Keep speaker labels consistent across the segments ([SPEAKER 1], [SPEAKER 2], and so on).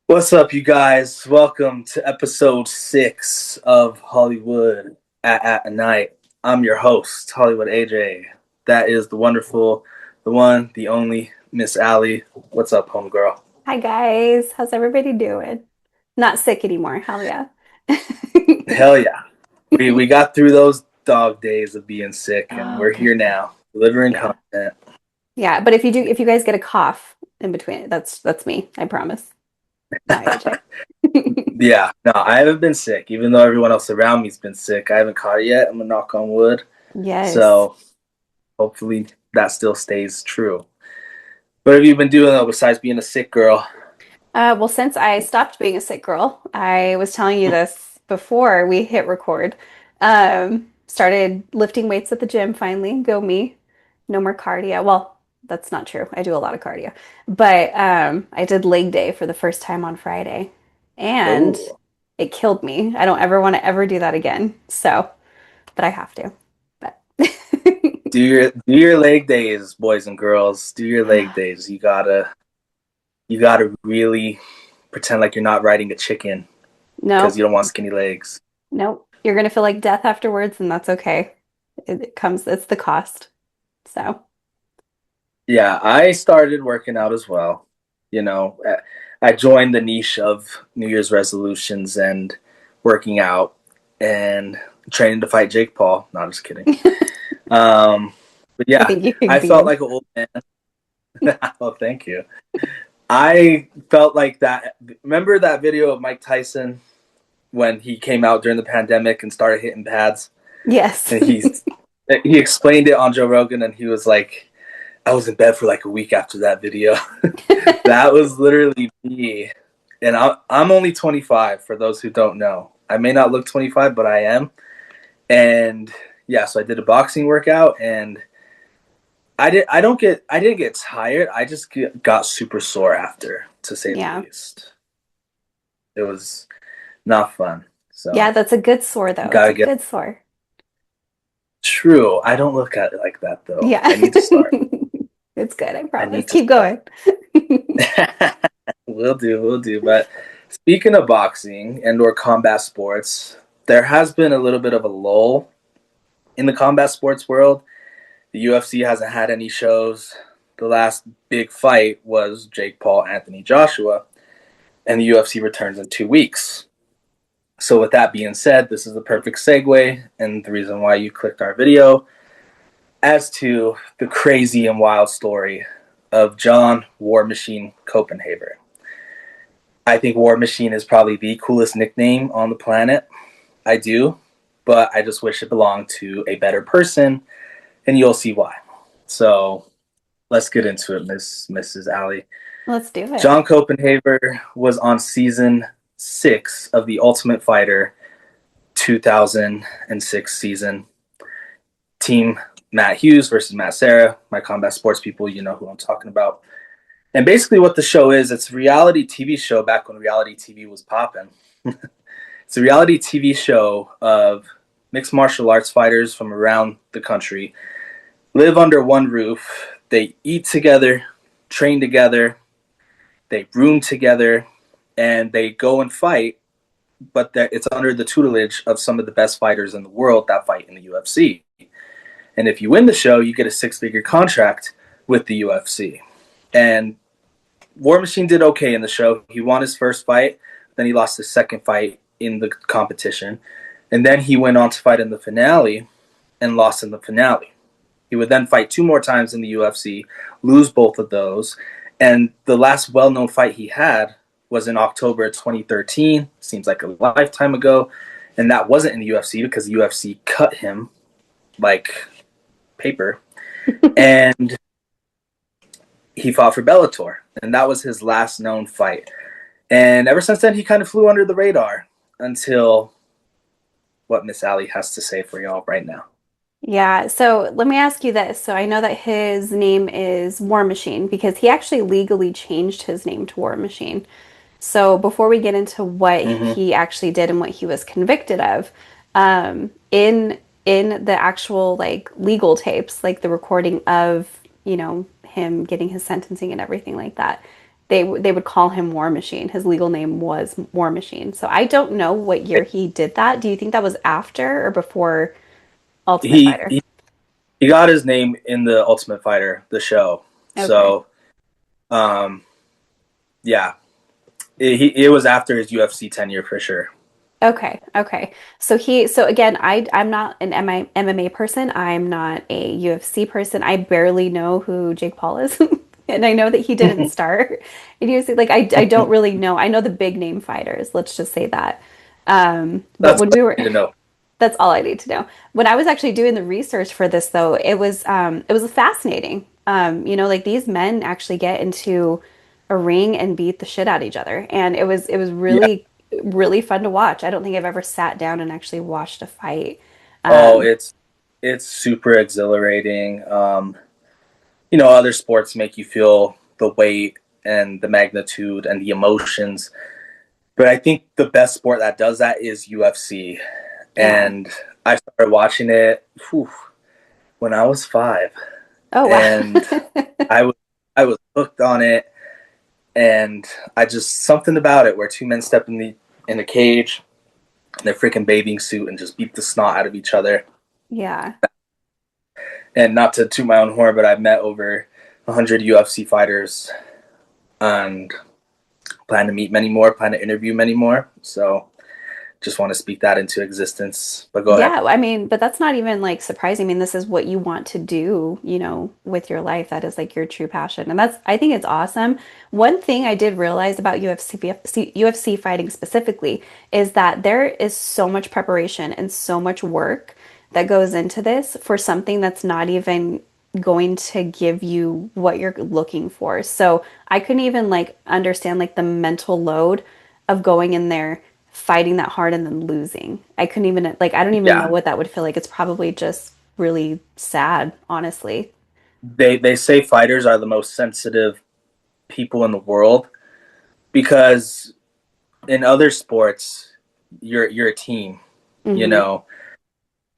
[SPEAKER 1] What's up, you guys? Welcome to episode 6 of Hollywood at Night. I'm your host, Hollywood AJ. That is the wonderful, the one, the only Miss Allie. What's up, homegirl?
[SPEAKER 2] Hi guys, how's everybody doing? Not sick anymore, hell yeah.
[SPEAKER 1] Hell yeah. We got through those dog days of being sick, and
[SPEAKER 2] Oh
[SPEAKER 1] we're
[SPEAKER 2] god.
[SPEAKER 1] here now, delivering
[SPEAKER 2] Yeah.
[SPEAKER 1] content.
[SPEAKER 2] Yeah, but if you guys get a cough in between it, that's me, I promise. Not AJ.
[SPEAKER 1] Yeah, no, I haven't been sick, even though everyone else around me's been sick. I haven't caught it yet. I'm gonna knock on wood.
[SPEAKER 2] Yes.
[SPEAKER 1] So hopefully that still stays true. What have you been doing though besides being a sick girl?
[SPEAKER 2] Well, since I stopped being a sick girl, I was telling you this before we hit record. Started lifting weights at the gym finally. Go me. No more cardio. Well, that's not true. I do a lot of cardio. But I did leg day for the first time on Friday. And
[SPEAKER 1] Oh,
[SPEAKER 2] it killed me. I don't ever want to ever do that again. So, but I have to. But
[SPEAKER 1] do your leg days, boys and girls. Do your leg days. You gotta really pretend like you're not riding a chicken because
[SPEAKER 2] no,
[SPEAKER 1] you don't want skinny legs.
[SPEAKER 2] no. You're gonna feel like death afterwards, and that's okay. It comes, it's the cost. So.
[SPEAKER 1] Yeah, I started working out as well. You know, I joined the niche of New Year's resolutions and working out and training to fight Jake Paul. No, I'm just kidding. But
[SPEAKER 2] I
[SPEAKER 1] yeah,
[SPEAKER 2] think you can
[SPEAKER 1] I
[SPEAKER 2] beat
[SPEAKER 1] felt
[SPEAKER 2] him.
[SPEAKER 1] like an old man. Oh, thank you. I felt like that. Remember that video of Mike Tyson when he came out during the pandemic and started hitting pads,
[SPEAKER 2] Yes.
[SPEAKER 1] and he explained it on Joe Rogan, and he was like, "I was in bed for like a week after that video." That was literally me, and I'm only 25. For those who don't know, I may not look 25, but I am. And yeah, so I did a boxing workout, and I didn't get tired. I just got super sore after, to say the
[SPEAKER 2] Yeah.
[SPEAKER 1] least. It was not fun.
[SPEAKER 2] Yeah,
[SPEAKER 1] So
[SPEAKER 2] that's a good sore though. It's
[SPEAKER 1] gotta
[SPEAKER 2] a
[SPEAKER 1] get
[SPEAKER 2] good sore.
[SPEAKER 1] true. I don't look at it like that though.
[SPEAKER 2] Yeah.
[SPEAKER 1] I need to start.
[SPEAKER 2] It's good, I
[SPEAKER 1] I
[SPEAKER 2] promise.
[SPEAKER 1] need to
[SPEAKER 2] Keep
[SPEAKER 1] start.
[SPEAKER 2] going.
[SPEAKER 1] Will do, will do. But speaking of boxing and or combat sports, there has been a little bit of a lull in the combat sports world. The UFC hasn't had any shows. The last big fight was Jake Paul, Anthony Joshua, and the UFC returns in 2 weeks. So, with that being said, this is the perfect segue and the reason why you clicked our video as to the crazy and wild story of John War Machine Copenhagen. I think War Machine is probably the coolest nickname on the planet. I do, but I just wish it belonged to a better person, and you'll see why. So let's get into it, Mrs. Alley.
[SPEAKER 2] Let's do it.
[SPEAKER 1] John Copenhagen was on season 6 of The Ultimate Fighter 2006 season. Team Matt Hughes versus Matt Serra. My combat sports people, you know who I'm talking about. And basically, what the show is, it's a reality TV show back when reality TV was popping. It's a reality TV show of mixed martial arts fighters from around the country live under one roof. They eat together, train together, they room together, and they go and fight. But it's under the tutelage of some of the best fighters in the world that fight in the UFC. And if you win the show, you get a six-figure contract with the UFC. And War Machine did okay in the show. He won his first fight, then he lost his second fight in the competition, and then he went on to fight in the finale and lost in the finale. He would then fight two more times in the UFC, lose both of those, and the last well-known fight he had was in October 2013. Seems like a lifetime ago, and that wasn't in the UFC because the UFC cut him like paper, and he fought for Bellator, and that was his last known fight. And ever since then, he kind of flew under the radar until what Miss Allie has to say for y'all right now.
[SPEAKER 2] Yeah, so let me ask you this. So I know that his name is War Machine because he actually legally changed his name to War Machine. So before we get into what
[SPEAKER 1] Mm-hmm.
[SPEAKER 2] he actually did and what he was convicted of, in the actual like legal tapes, like the recording of, him getting his sentencing and everything like that, they would call him War Machine. His legal name was War Machine. So I don't know what year he did that. Do you think that was after or before Ultimate
[SPEAKER 1] He
[SPEAKER 2] Fighter?
[SPEAKER 1] he, he got his name in the Ultimate Fighter, the show.
[SPEAKER 2] Okay.
[SPEAKER 1] So um, yeah, it was after his UFC tenure for sure.
[SPEAKER 2] Okay, okay. So again, I'm not an MMA person. I'm not a UFC person. I barely know who Jake Paul is. And I know that he didn't start in UFC. Like I don't really know. I know the big name fighters, let's just say that. But
[SPEAKER 1] That's
[SPEAKER 2] when
[SPEAKER 1] what
[SPEAKER 2] we were
[SPEAKER 1] I need to know.
[SPEAKER 2] That's all I need to know. When I was actually doing the research for this, though, it was fascinating. Like these men actually get into a ring and beat the shit out of each other, and it was
[SPEAKER 1] Yeah.
[SPEAKER 2] really fun to watch. I don't think I've ever sat down and actually watched a fight.
[SPEAKER 1] Oh,
[SPEAKER 2] Um,
[SPEAKER 1] it's super exhilarating. Other sports make you feel the weight and the magnitude and the emotions, but I think the best sport that does that is UFC.
[SPEAKER 2] yeah.
[SPEAKER 1] And I started watching it when I was 5,
[SPEAKER 2] Oh wow.
[SPEAKER 1] and I was I was hooked on it, and I just something about it where two men step in the cage in their freaking bathing suit and just beat the snot out of each other.
[SPEAKER 2] Yeah.
[SPEAKER 1] And not to toot my own horn, but I've met over 100 UFC fighters and plan to meet many more, plan to interview many more. So just want to speak that into existence. But go ahead.
[SPEAKER 2] Yeah, I mean, but that's not even like surprising. I mean, this is what you want to do, with your life. That is like your true passion. And I think it's awesome. One thing I did realize about UFC fighting specifically is that there is so much preparation and so much work that goes into this for something that's not even going to give you what you're looking for. So I couldn't even like understand like the mental load of going in there, fighting that hard and then losing. I couldn't even like I don't even know
[SPEAKER 1] Yeah,
[SPEAKER 2] what that would feel like. It's probably just really sad, honestly.
[SPEAKER 1] they say fighters are the most sensitive people in the world because in other sports you're a team. You
[SPEAKER 2] Hmm.
[SPEAKER 1] know,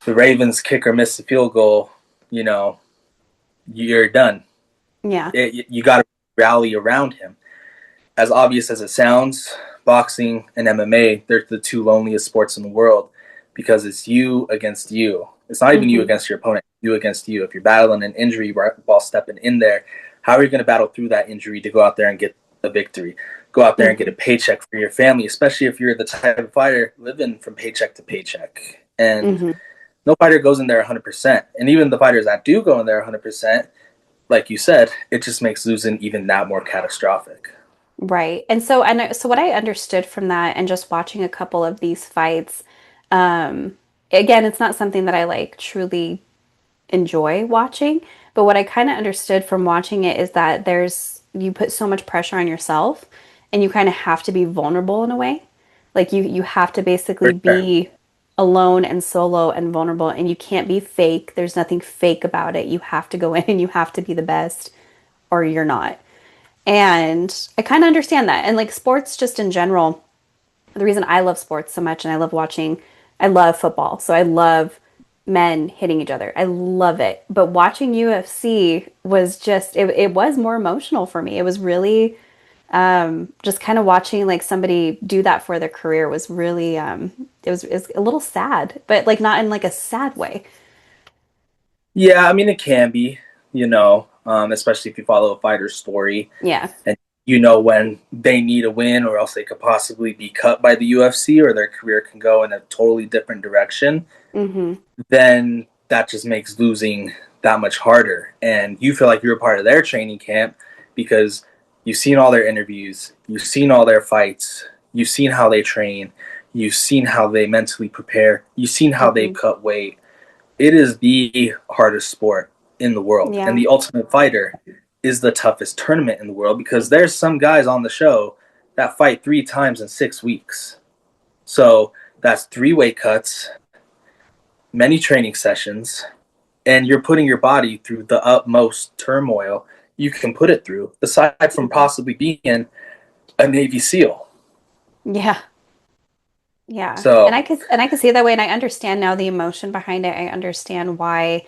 [SPEAKER 1] the Ravens kick or miss a field goal. You know, you're done.
[SPEAKER 2] Yeah.
[SPEAKER 1] You got to rally around him. As obvious as it sounds, boxing and MMA, they're the two loneliest sports in the world because it's you against you. It's not even you
[SPEAKER 2] Hmm.
[SPEAKER 1] against your opponent, you against you. If you're battling an injury while stepping in there, how are you going to battle through that injury to go out there and get a victory? Go out there and get a
[SPEAKER 2] Hmm.
[SPEAKER 1] paycheck for your family, especially if you're the type of fighter living from paycheck to paycheck. And
[SPEAKER 2] Hmm.
[SPEAKER 1] no fighter goes in there 100%. And even the fighters that do go in there 100%, like you said, it just makes losing even that more catastrophic.
[SPEAKER 2] Right. So what I understood from that and just watching a couple of these fights, um, again, it's not something that I like truly enjoy watching, but what I kind of understood from watching it is that you put so much pressure on yourself and you kind of have to be vulnerable in a way. Like you have to
[SPEAKER 1] For
[SPEAKER 2] basically
[SPEAKER 1] sure.
[SPEAKER 2] be alone and solo and vulnerable and you can't be fake. There's nothing fake about it. You have to go in and you have to be the best or you're not. And I kind of understand that. And like sports just in general, the reason I love sports so much and I love football. So I love men hitting each other. I love it. But watching UFC was it was more emotional for me. It was really just kind of watching like somebody do that for their career was really it was a little sad, but like not in like a sad way.
[SPEAKER 1] Yeah, I mean it can be, especially if you follow a fighter's story
[SPEAKER 2] Yeah.
[SPEAKER 1] and when they need a win or else they could possibly be cut by the UFC or their career can go in a totally different direction,
[SPEAKER 2] Mm-hmm.
[SPEAKER 1] then that just makes losing that much harder. And you feel like you're a part of their training camp because you've seen all their interviews, you've seen all their fights, you've seen how they train, you've seen how they mentally prepare, you've seen how they
[SPEAKER 2] Mm-hmm.
[SPEAKER 1] cut weight. It is the hardest sport in the world. And
[SPEAKER 2] Yeah.
[SPEAKER 1] the Ultimate Fighter is the toughest tournament in the world because there's some guys on the show that fight 3 times in 6 weeks. So that's 3 weight cuts, many training sessions, and you're putting your body through the utmost turmoil you can put it through, aside from
[SPEAKER 2] Mm-hmm.
[SPEAKER 1] possibly being a Navy SEAL.
[SPEAKER 2] Yeah. Yeah.
[SPEAKER 1] So,
[SPEAKER 2] And I could see it that way and I understand now the emotion behind it. I understand why,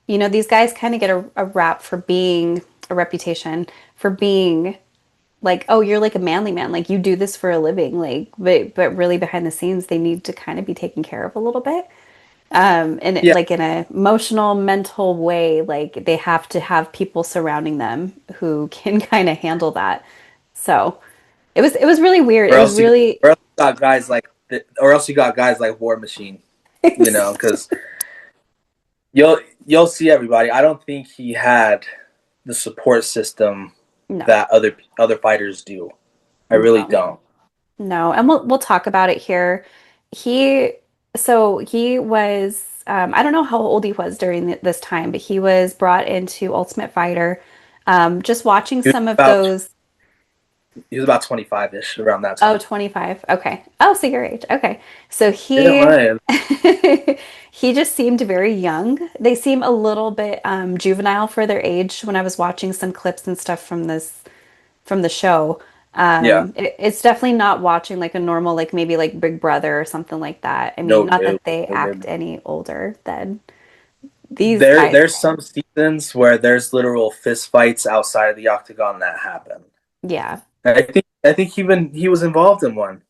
[SPEAKER 2] these guys kind of get a rap for being a reputation, for being like, oh, you're like a manly man, like you do this for a living, like, but really behind the scenes, they need to kind of be taken care of a little bit. And
[SPEAKER 1] Yeah,
[SPEAKER 2] like in an emotional, mental way, like they have to have people surrounding them who can kind of handle that. So it was really weird.
[SPEAKER 1] or
[SPEAKER 2] It was
[SPEAKER 1] else you
[SPEAKER 2] really
[SPEAKER 1] or else you got guys like or else you got guys like War Machine, because you'll see everybody. I don't think he had the support system
[SPEAKER 2] no,
[SPEAKER 1] that other fighters do. I really
[SPEAKER 2] no.
[SPEAKER 1] don't.
[SPEAKER 2] No, and we'll talk about it here. He he was I don't know how old he was during this time, but he was brought into Ultimate Fighter. Just watching
[SPEAKER 1] He was
[SPEAKER 2] some of
[SPEAKER 1] about
[SPEAKER 2] those.
[SPEAKER 1] he was about 25ish around that
[SPEAKER 2] Oh,
[SPEAKER 1] time.
[SPEAKER 2] 25. Okay. Oh, so your age. Okay. So
[SPEAKER 1] Yeah,
[SPEAKER 2] he
[SPEAKER 1] man.
[SPEAKER 2] he just seemed very young. They seem a little bit juvenile for their age when I was watching some clips and stuff from the show.
[SPEAKER 1] Yeah.
[SPEAKER 2] It's definitely not watching like a normal, like maybe like Big Brother or something like that. I mean,
[SPEAKER 1] No,
[SPEAKER 2] not
[SPEAKER 1] no,
[SPEAKER 2] that they
[SPEAKER 1] no, no,
[SPEAKER 2] act
[SPEAKER 1] no.
[SPEAKER 2] any older than these guys.
[SPEAKER 1] There's some seasons where there's literal fist fights outside of the octagon that happen.
[SPEAKER 2] Yeah.
[SPEAKER 1] I think even he was involved in one.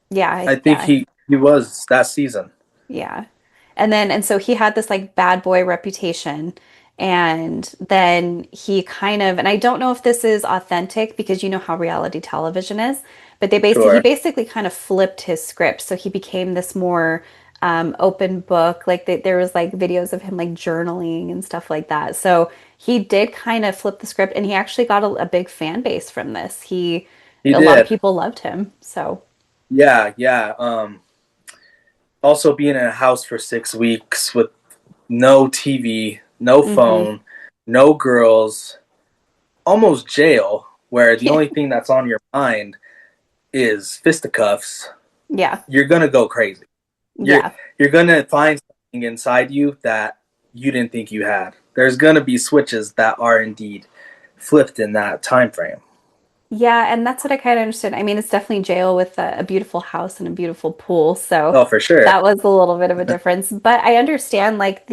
[SPEAKER 2] Yeah.
[SPEAKER 1] I think
[SPEAKER 2] Yeah.
[SPEAKER 1] he was that season.
[SPEAKER 2] Yeah. And so he had this like bad boy reputation. And then he kind of, and I don't know if this is authentic because you know how reality television is, but he
[SPEAKER 1] Sure.
[SPEAKER 2] basically kind of flipped his script. So he became this more open book. Like there was like videos of him like journaling and stuff like that. So he did kind of flip the script, and he actually got a big fan base from this.
[SPEAKER 1] He
[SPEAKER 2] A lot of
[SPEAKER 1] did.
[SPEAKER 2] people loved him. So,
[SPEAKER 1] Yeah, yeah. Also being in a house for 6 weeks with no TV, no
[SPEAKER 2] mhm.
[SPEAKER 1] phone, no girls, almost jail, where the
[SPEAKER 2] Yeah.
[SPEAKER 1] only thing that's on your mind is fisticuffs.
[SPEAKER 2] Yeah.
[SPEAKER 1] You're gonna go crazy. You're
[SPEAKER 2] Yeah.
[SPEAKER 1] you're gonna find something inside you that you didn't think you had. There's gonna be switches that are indeed flipped in that time frame.
[SPEAKER 2] Yeah, and that's what I kind of understood. I mean, it's definitely jail with a beautiful house and a beautiful pool, so
[SPEAKER 1] Oh, for sure.
[SPEAKER 2] that was a little bit of a difference. But I understand like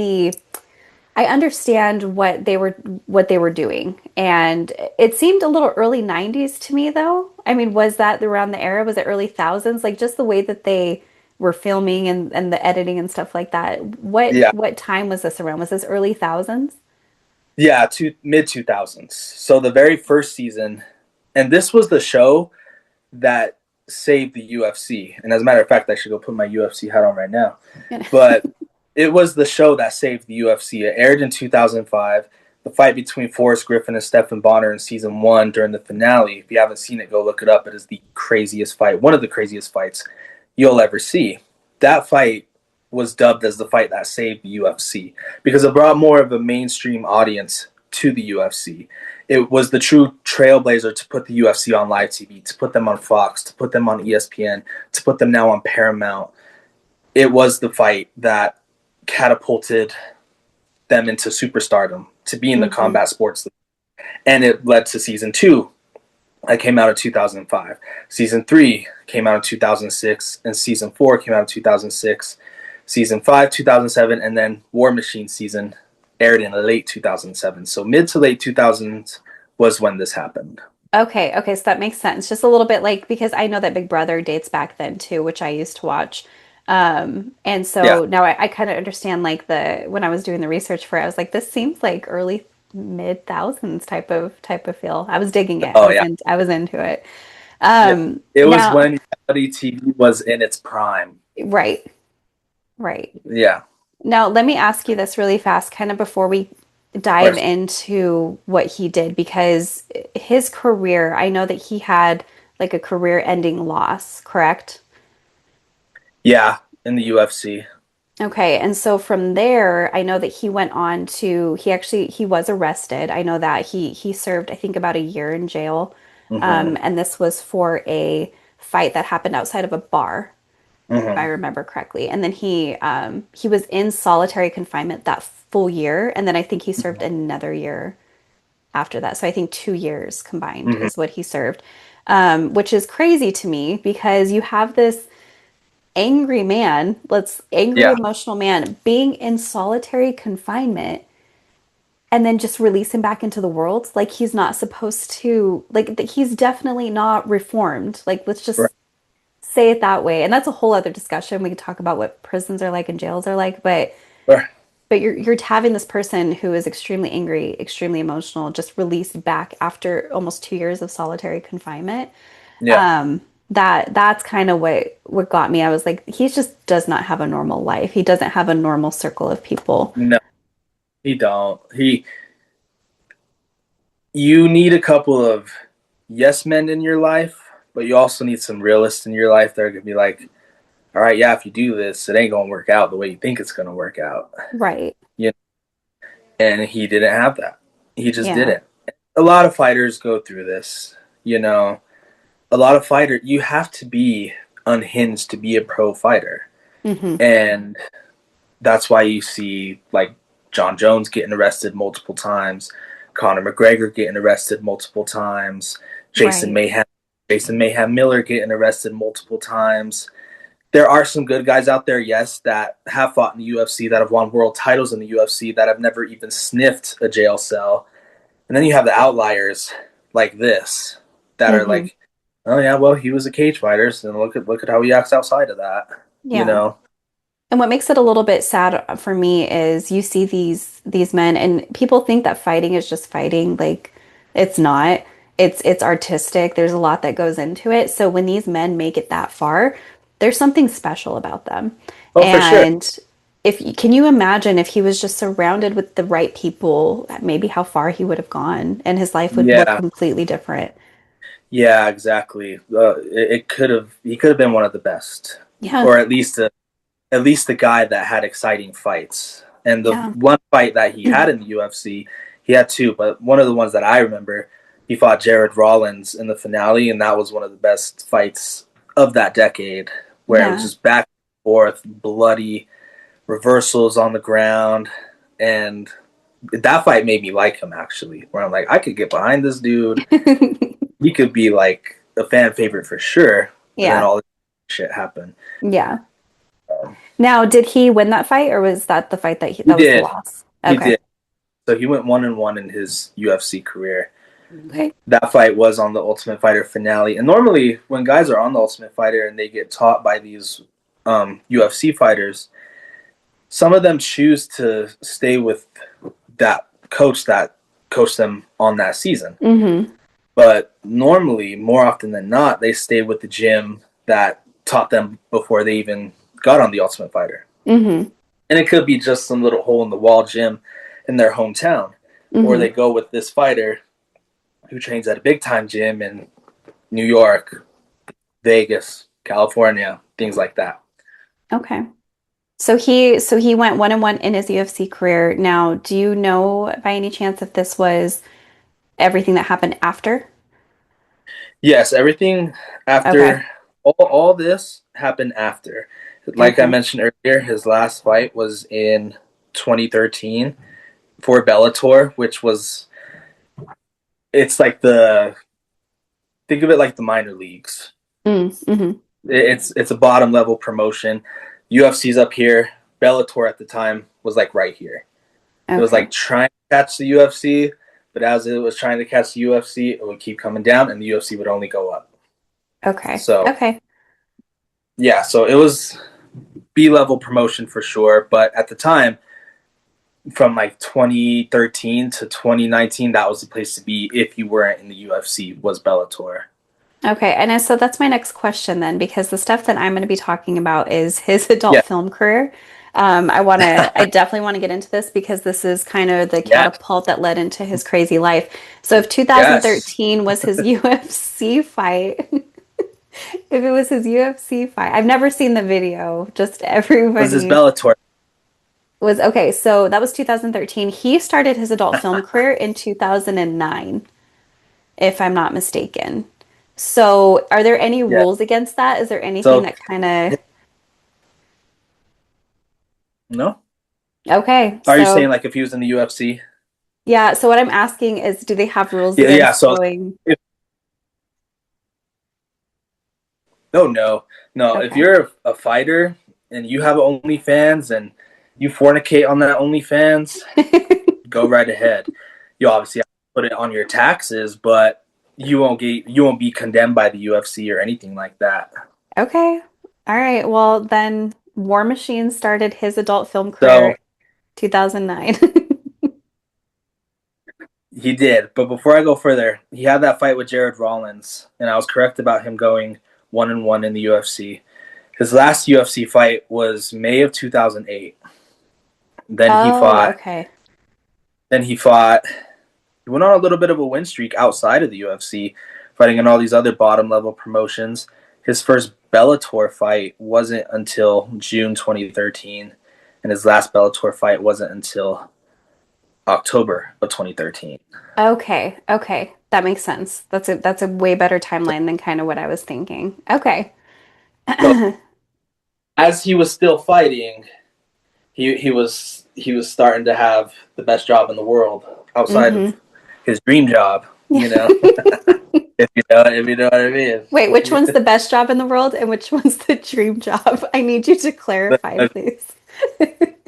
[SPEAKER 2] I understand what they were doing. And it seemed a little early 90s to me though. I mean, was that around the era? Was it early thousands? Like just the way that they were filming and the editing and stuff like that.
[SPEAKER 1] Yeah,
[SPEAKER 2] What time was this around? Was this early thousands?
[SPEAKER 1] yeah, to mid 2000s. So the very first season, and this was the show that saved the UFC. And as a matter of fact, I should go put my UFC hat on right now. But it was the show that saved the UFC. It aired in 2005. The fight between Forrest Griffin and Stephen Bonner in season one during the finale. If you haven't seen it, go look it up. It is the craziest fight, one of the craziest fights you'll ever see. That fight was dubbed as the fight that saved the UFC because it brought more of a mainstream audience to the UFC. It was the true trailblazer to put the UFC on live TV, to put them on Fox, to put them on ESPN, to put them now on Paramount. It was the fight that catapulted them into superstardom to be in the
[SPEAKER 2] Hmm.
[SPEAKER 1] combat sports league. And it led to season two that came out in 2005. Season three came out in 2006, and season four came out in 2006. Season five, 2007, and then War Machine season aired in late 2007. So mid to late 2000s was when this happened.
[SPEAKER 2] Okay, okay, so that makes sense. Just a little bit like because I know that Big Brother dates back then too, which I used to watch. And
[SPEAKER 1] Yeah.
[SPEAKER 2] so now I kind of understand like the when I was doing the research for it, I was like, this seems like early mid thousands type of feel. I was digging it.
[SPEAKER 1] Oh, yeah.
[SPEAKER 2] I was into it.
[SPEAKER 1] Yeah. It was
[SPEAKER 2] Now,
[SPEAKER 1] when reality TV was in its prime.
[SPEAKER 2] right, right.
[SPEAKER 1] Yeah.
[SPEAKER 2] Now, let me ask you this really fast, kind of before we
[SPEAKER 1] Of
[SPEAKER 2] dive
[SPEAKER 1] course.
[SPEAKER 2] into what he did, because his career, I know that he had like a career-ending loss, correct?
[SPEAKER 1] Yeah. In the UFC.
[SPEAKER 2] Okay, and so from there, I know that he went on to he was arrested. I know that he served, I think, about a year in jail.
[SPEAKER 1] Mm-hmm.
[SPEAKER 2] And this was for a fight that happened outside of a bar, if I
[SPEAKER 1] Mm-hmm.
[SPEAKER 2] remember correctly. And then he was in solitary confinement that full year, and then I think he served another year after that. So I think 2 years combined
[SPEAKER 1] Mm-hmm.
[SPEAKER 2] is what he served, which is crazy to me because you have this angry
[SPEAKER 1] Yeah.
[SPEAKER 2] emotional man being in solitary confinement and then just release him back into the world. Like he's not supposed to, like he's definitely not reformed. Like let's
[SPEAKER 1] Right.
[SPEAKER 2] just say it that way. And that's a whole other discussion. We could talk about what prisons are like and jails are like,
[SPEAKER 1] Right.
[SPEAKER 2] but you're having this person who is extremely angry, extremely emotional, just released back after almost 2 years of solitary confinement.
[SPEAKER 1] Yeah.
[SPEAKER 2] Um, that's kind of what got me. I was like, he just does not have a normal life. He doesn't have a normal circle of people.
[SPEAKER 1] No, he don't. You need a couple of yes men in your life, but you also need some realists in your life that are gonna be like, all right, yeah, if you do this, it ain't gonna work out the way you think it's gonna work out.
[SPEAKER 2] Right.
[SPEAKER 1] You know? And he didn't have that. He just
[SPEAKER 2] Yeah.
[SPEAKER 1] didn't. A lot of fighters go through this. You know, a lot of fighters. You have to be unhinged to be a pro fighter,
[SPEAKER 2] Hmm.
[SPEAKER 1] and that's why you see like John Jones getting arrested multiple times, Conor McGregor getting arrested multiple times, Jason
[SPEAKER 2] Right.
[SPEAKER 1] Mayhem, Jason Mayhem Miller getting arrested multiple times. There are some good guys out there, yes, that have fought in the UFC, that have won world titles in the UFC, that have never even sniffed a jail cell. And then you have the outliers like this that are
[SPEAKER 2] Hmm.
[SPEAKER 1] like, oh yeah, well he was a cage fighter, and look at how he acts outside of that. You
[SPEAKER 2] Yeah.
[SPEAKER 1] know,
[SPEAKER 2] And what makes it a little bit sad for me is you see these men and people think that fighting is just fighting. Like it's not. It's artistic. There's a lot that goes into it. So when these men make it that far, there's something special about them.
[SPEAKER 1] oh for sure,
[SPEAKER 2] And can you imagine if he was just surrounded with the right people, maybe how far he would have gone and his life would look
[SPEAKER 1] yeah,
[SPEAKER 2] completely different.
[SPEAKER 1] yeah, exactly. It could have he could have been one of the best,
[SPEAKER 2] Yeah.
[SPEAKER 1] or at least the guy that had exciting fights. And the
[SPEAKER 2] Yeah.
[SPEAKER 1] one fight that he had in the UFC, he had two, but one of the ones that I remember, he fought Jared Rollins in the finale, and that was one of the best fights of that decade, where it was
[SPEAKER 2] Yeah.
[SPEAKER 1] just back and forth, bloody reversals on the ground, and that fight made me like him actually. Where I'm like, I could get behind this dude. He could be like a fan favorite for sure. And then
[SPEAKER 2] Yeah.
[SPEAKER 1] all this shit happened.
[SPEAKER 2] Yeah.
[SPEAKER 1] Um,
[SPEAKER 2] Now, did he win that fight, or was that the fight
[SPEAKER 1] he
[SPEAKER 2] that was the
[SPEAKER 1] did.
[SPEAKER 2] loss?
[SPEAKER 1] He
[SPEAKER 2] Okay.
[SPEAKER 1] did. So he went 1-1 in his UFC career.
[SPEAKER 2] Okay.
[SPEAKER 1] That fight was on the Ultimate Fighter finale. And normally, when guys are on the Ultimate Fighter and they get taught by these UFC fighters, some of them choose to stay with that coached them on that season.
[SPEAKER 2] Mm-hmm.
[SPEAKER 1] But normally, more often than not, they stay with the gym that taught them before they even got on the Ultimate Fighter.
[SPEAKER 2] Mm-hmm.
[SPEAKER 1] And it could be just some little hole in the wall gym in their hometown, or
[SPEAKER 2] Mm-hmm.
[SPEAKER 1] they go with this fighter who trains at a big time gym in New York, Vegas, California, things like that.
[SPEAKER 2] Okay. So he went 1-1 in his UFC career. Now, do you know by any chance if this was everything that happened after?
[SPEAKER 1] Yes, everything
[SPEAKER 2] Okay.
[SPEAKER 1] after all this happened after. Like I
[SPEAKER 2] Okay.
[SPEAKER 1] mentioned earlier, his last fight was in 2013 for Bellator, which was it's like the think of it like the minor leagues.
[SPEAKER 2] Mm-hmm.
[SPEAKER 1] It's a bottom level promotion. UFC's up here. Bellator at the time was like right here. It was
[SPEAKER 2] Okay.
[SPEAKER 1] like trying to catch the UFC, but as it was trying to catch the UFC, it would keep coming down, and the UFC would only go up.
[SPEAKER 2] Okay.
[SPEAKER 1] So
[SPEAKER 2] Okay.
[SPEAKER 1] yeah, so it was B level promotion for sure. But at the time, from like 2013 to 2019, that was the place to be if you weren't in the UFC. Was Bellator?
[SPEAKER 2] Okay. And so that's my next question then, because the stuff that I'm going to be talking about is his adult
[SPEAKER 1] Yeah,
[SPEAKER 2] film career. I definitely want to get into this because this is kind of the
[SPEAKER 1] yeah,
[SPEAKER 2] catapult that led into his crazy life. So if
[SPEAKER 1] yes.
[SPEAKER 2] 2013 was his UFC fight, if it was his UFC fight, I've never seen the video, just
[SPEAKER 1] Was this
[SPEAKER 2] everybody
[SPEAKER 1] Bellator?
[SPEAKER 2] was okay. So that was 2013. He started his adult film career in 2009, if I'm not mistaken. So, are there any
[SPEAKER 1] Yeah.
[SPEAKER 2] rules against that? Is there anything
[SPEAKER 1] So
[SPEAKER 2] that kind of
[SPEAKER 1] no.
[SPEAKER 2] okay?
[SPEAKER 1] Are you saying
[SPEAKER 2] So,
[SPEAKER 1] like if he was in the UFC?
[SPEAKER 2] yeah. So, what I'm asking is, do they have rules
[SPEAKER 1] Yeah, yeah.
[SPEAKER 2] against
[SPEAKER 1] So
[SPEAKER 2] going?
[SPEAKER 1] if no, no, no. If
[SPEAKER 2] Okay.
[SPEAKER 1] you're a fighter and you have OnlyFans and you fornicate on that OnlyFans, Go right ahead. You obviously have to put it on your taxes, but you won't be condemned by the UFC or anything like that.
[SPEAKER 2] Okay. All right. Well, then War Machine started his adult film career
[SPEAKER 1] So
[SPEAKER 2] 2009.
[SPEAKER 1] he did. But before I go further, he had that fight with Jared Rollins, and I was correct about him going 1-1 in the UFC. His last UFC fight was May of 2008. Then he
[SPEAKER 2] Oh,
[SPEAKER 1] fought.
[SPEAKER 2] okay.
[SPEAKER 1] Then he fought. He went on a little bit of a win streak outside of the UFC, fighting in all these other bottom level promotions. His first Bellator fight wasn't until June 2013, and his last Bellator fight wasn't until October of 2013.
[SPEAKER 2] Okay. Okay. That makes sense. That's a way better timeline than kind of what I was thinking. Okay.
[SPEAKER 1] So as he was still fighting, he was starting to have the best job in the world outside of
[SPEAKER 2] hmm
[SPEAKER 1] his dream job. You know, if you know what I mean.
[SPEAKER 2] Wait, which one's the best job in the world and which one's the dream job? I need you to clarify,
[SPEAKER 1] the,
[SPEAKER 2] please.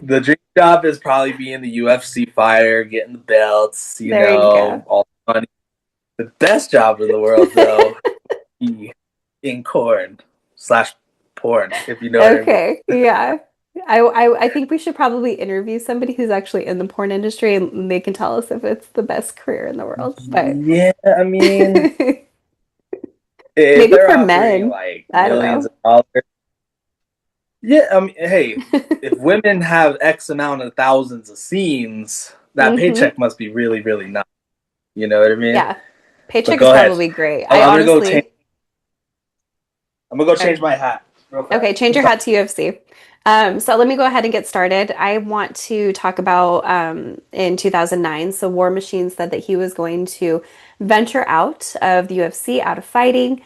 [SPEAKER 1] the dream job is probably being the UFC fighter, getting the belts,
[SPEAKER 2] There you go.
[SPEAKER 1] all the money. The best job in the world, though, in corn slash porn, if you know what I mean.
[SPEAKER 2] Okay, yeah. I think we should probably interview somebody who's actually in the porn industry and they can tell us if it's the best career in the world. But
[SPEAKER 1] Yeah, I mean,
[SPEAKER 2] maybe
[SPEAKER 1] if they're
[SPEAKER 2] for
[SPEAKER 1] offering
[SPEAKER 2] men,
[SPEAKER 1] like
[SPEAKER 2] I don't
[SPEAKER 1] millions
[SPEAKER 2] know.
[SPEAKER 1] of dollars, yeah, I mean, hey, if women have X amount of thousands of scenes, that
[SPEAKER 2] hmm
[SPEAKER 1] paycheck must be really, really nice. You know what I mean?
[SPEAKER 2] Yeah.
[SPEAKER 1] But
[SPEAKER 2] Paycheck is
[SPEAKER 1] go ahead.
[SPEAKER 2] probably great.
[SPEAKER 1] I'm,
[SPEAKER 2] I
[SPEAKER 1] I'm gonna go change.
[SPEAKER 2] honestly,
[SPEAKER 1] I'm gonna go change
[SPEAKER 2] sorry.
[SPEAKER 1] my hat real
[SPEAKER 2] Okay,
[SPEAKER 1] fast.
[SPEAKER 2] change your hat to UFC. So let me go ahead and get started. I want to talk about in 2009. So War Machine said that he was going to venture out of the UFC, out of fighting.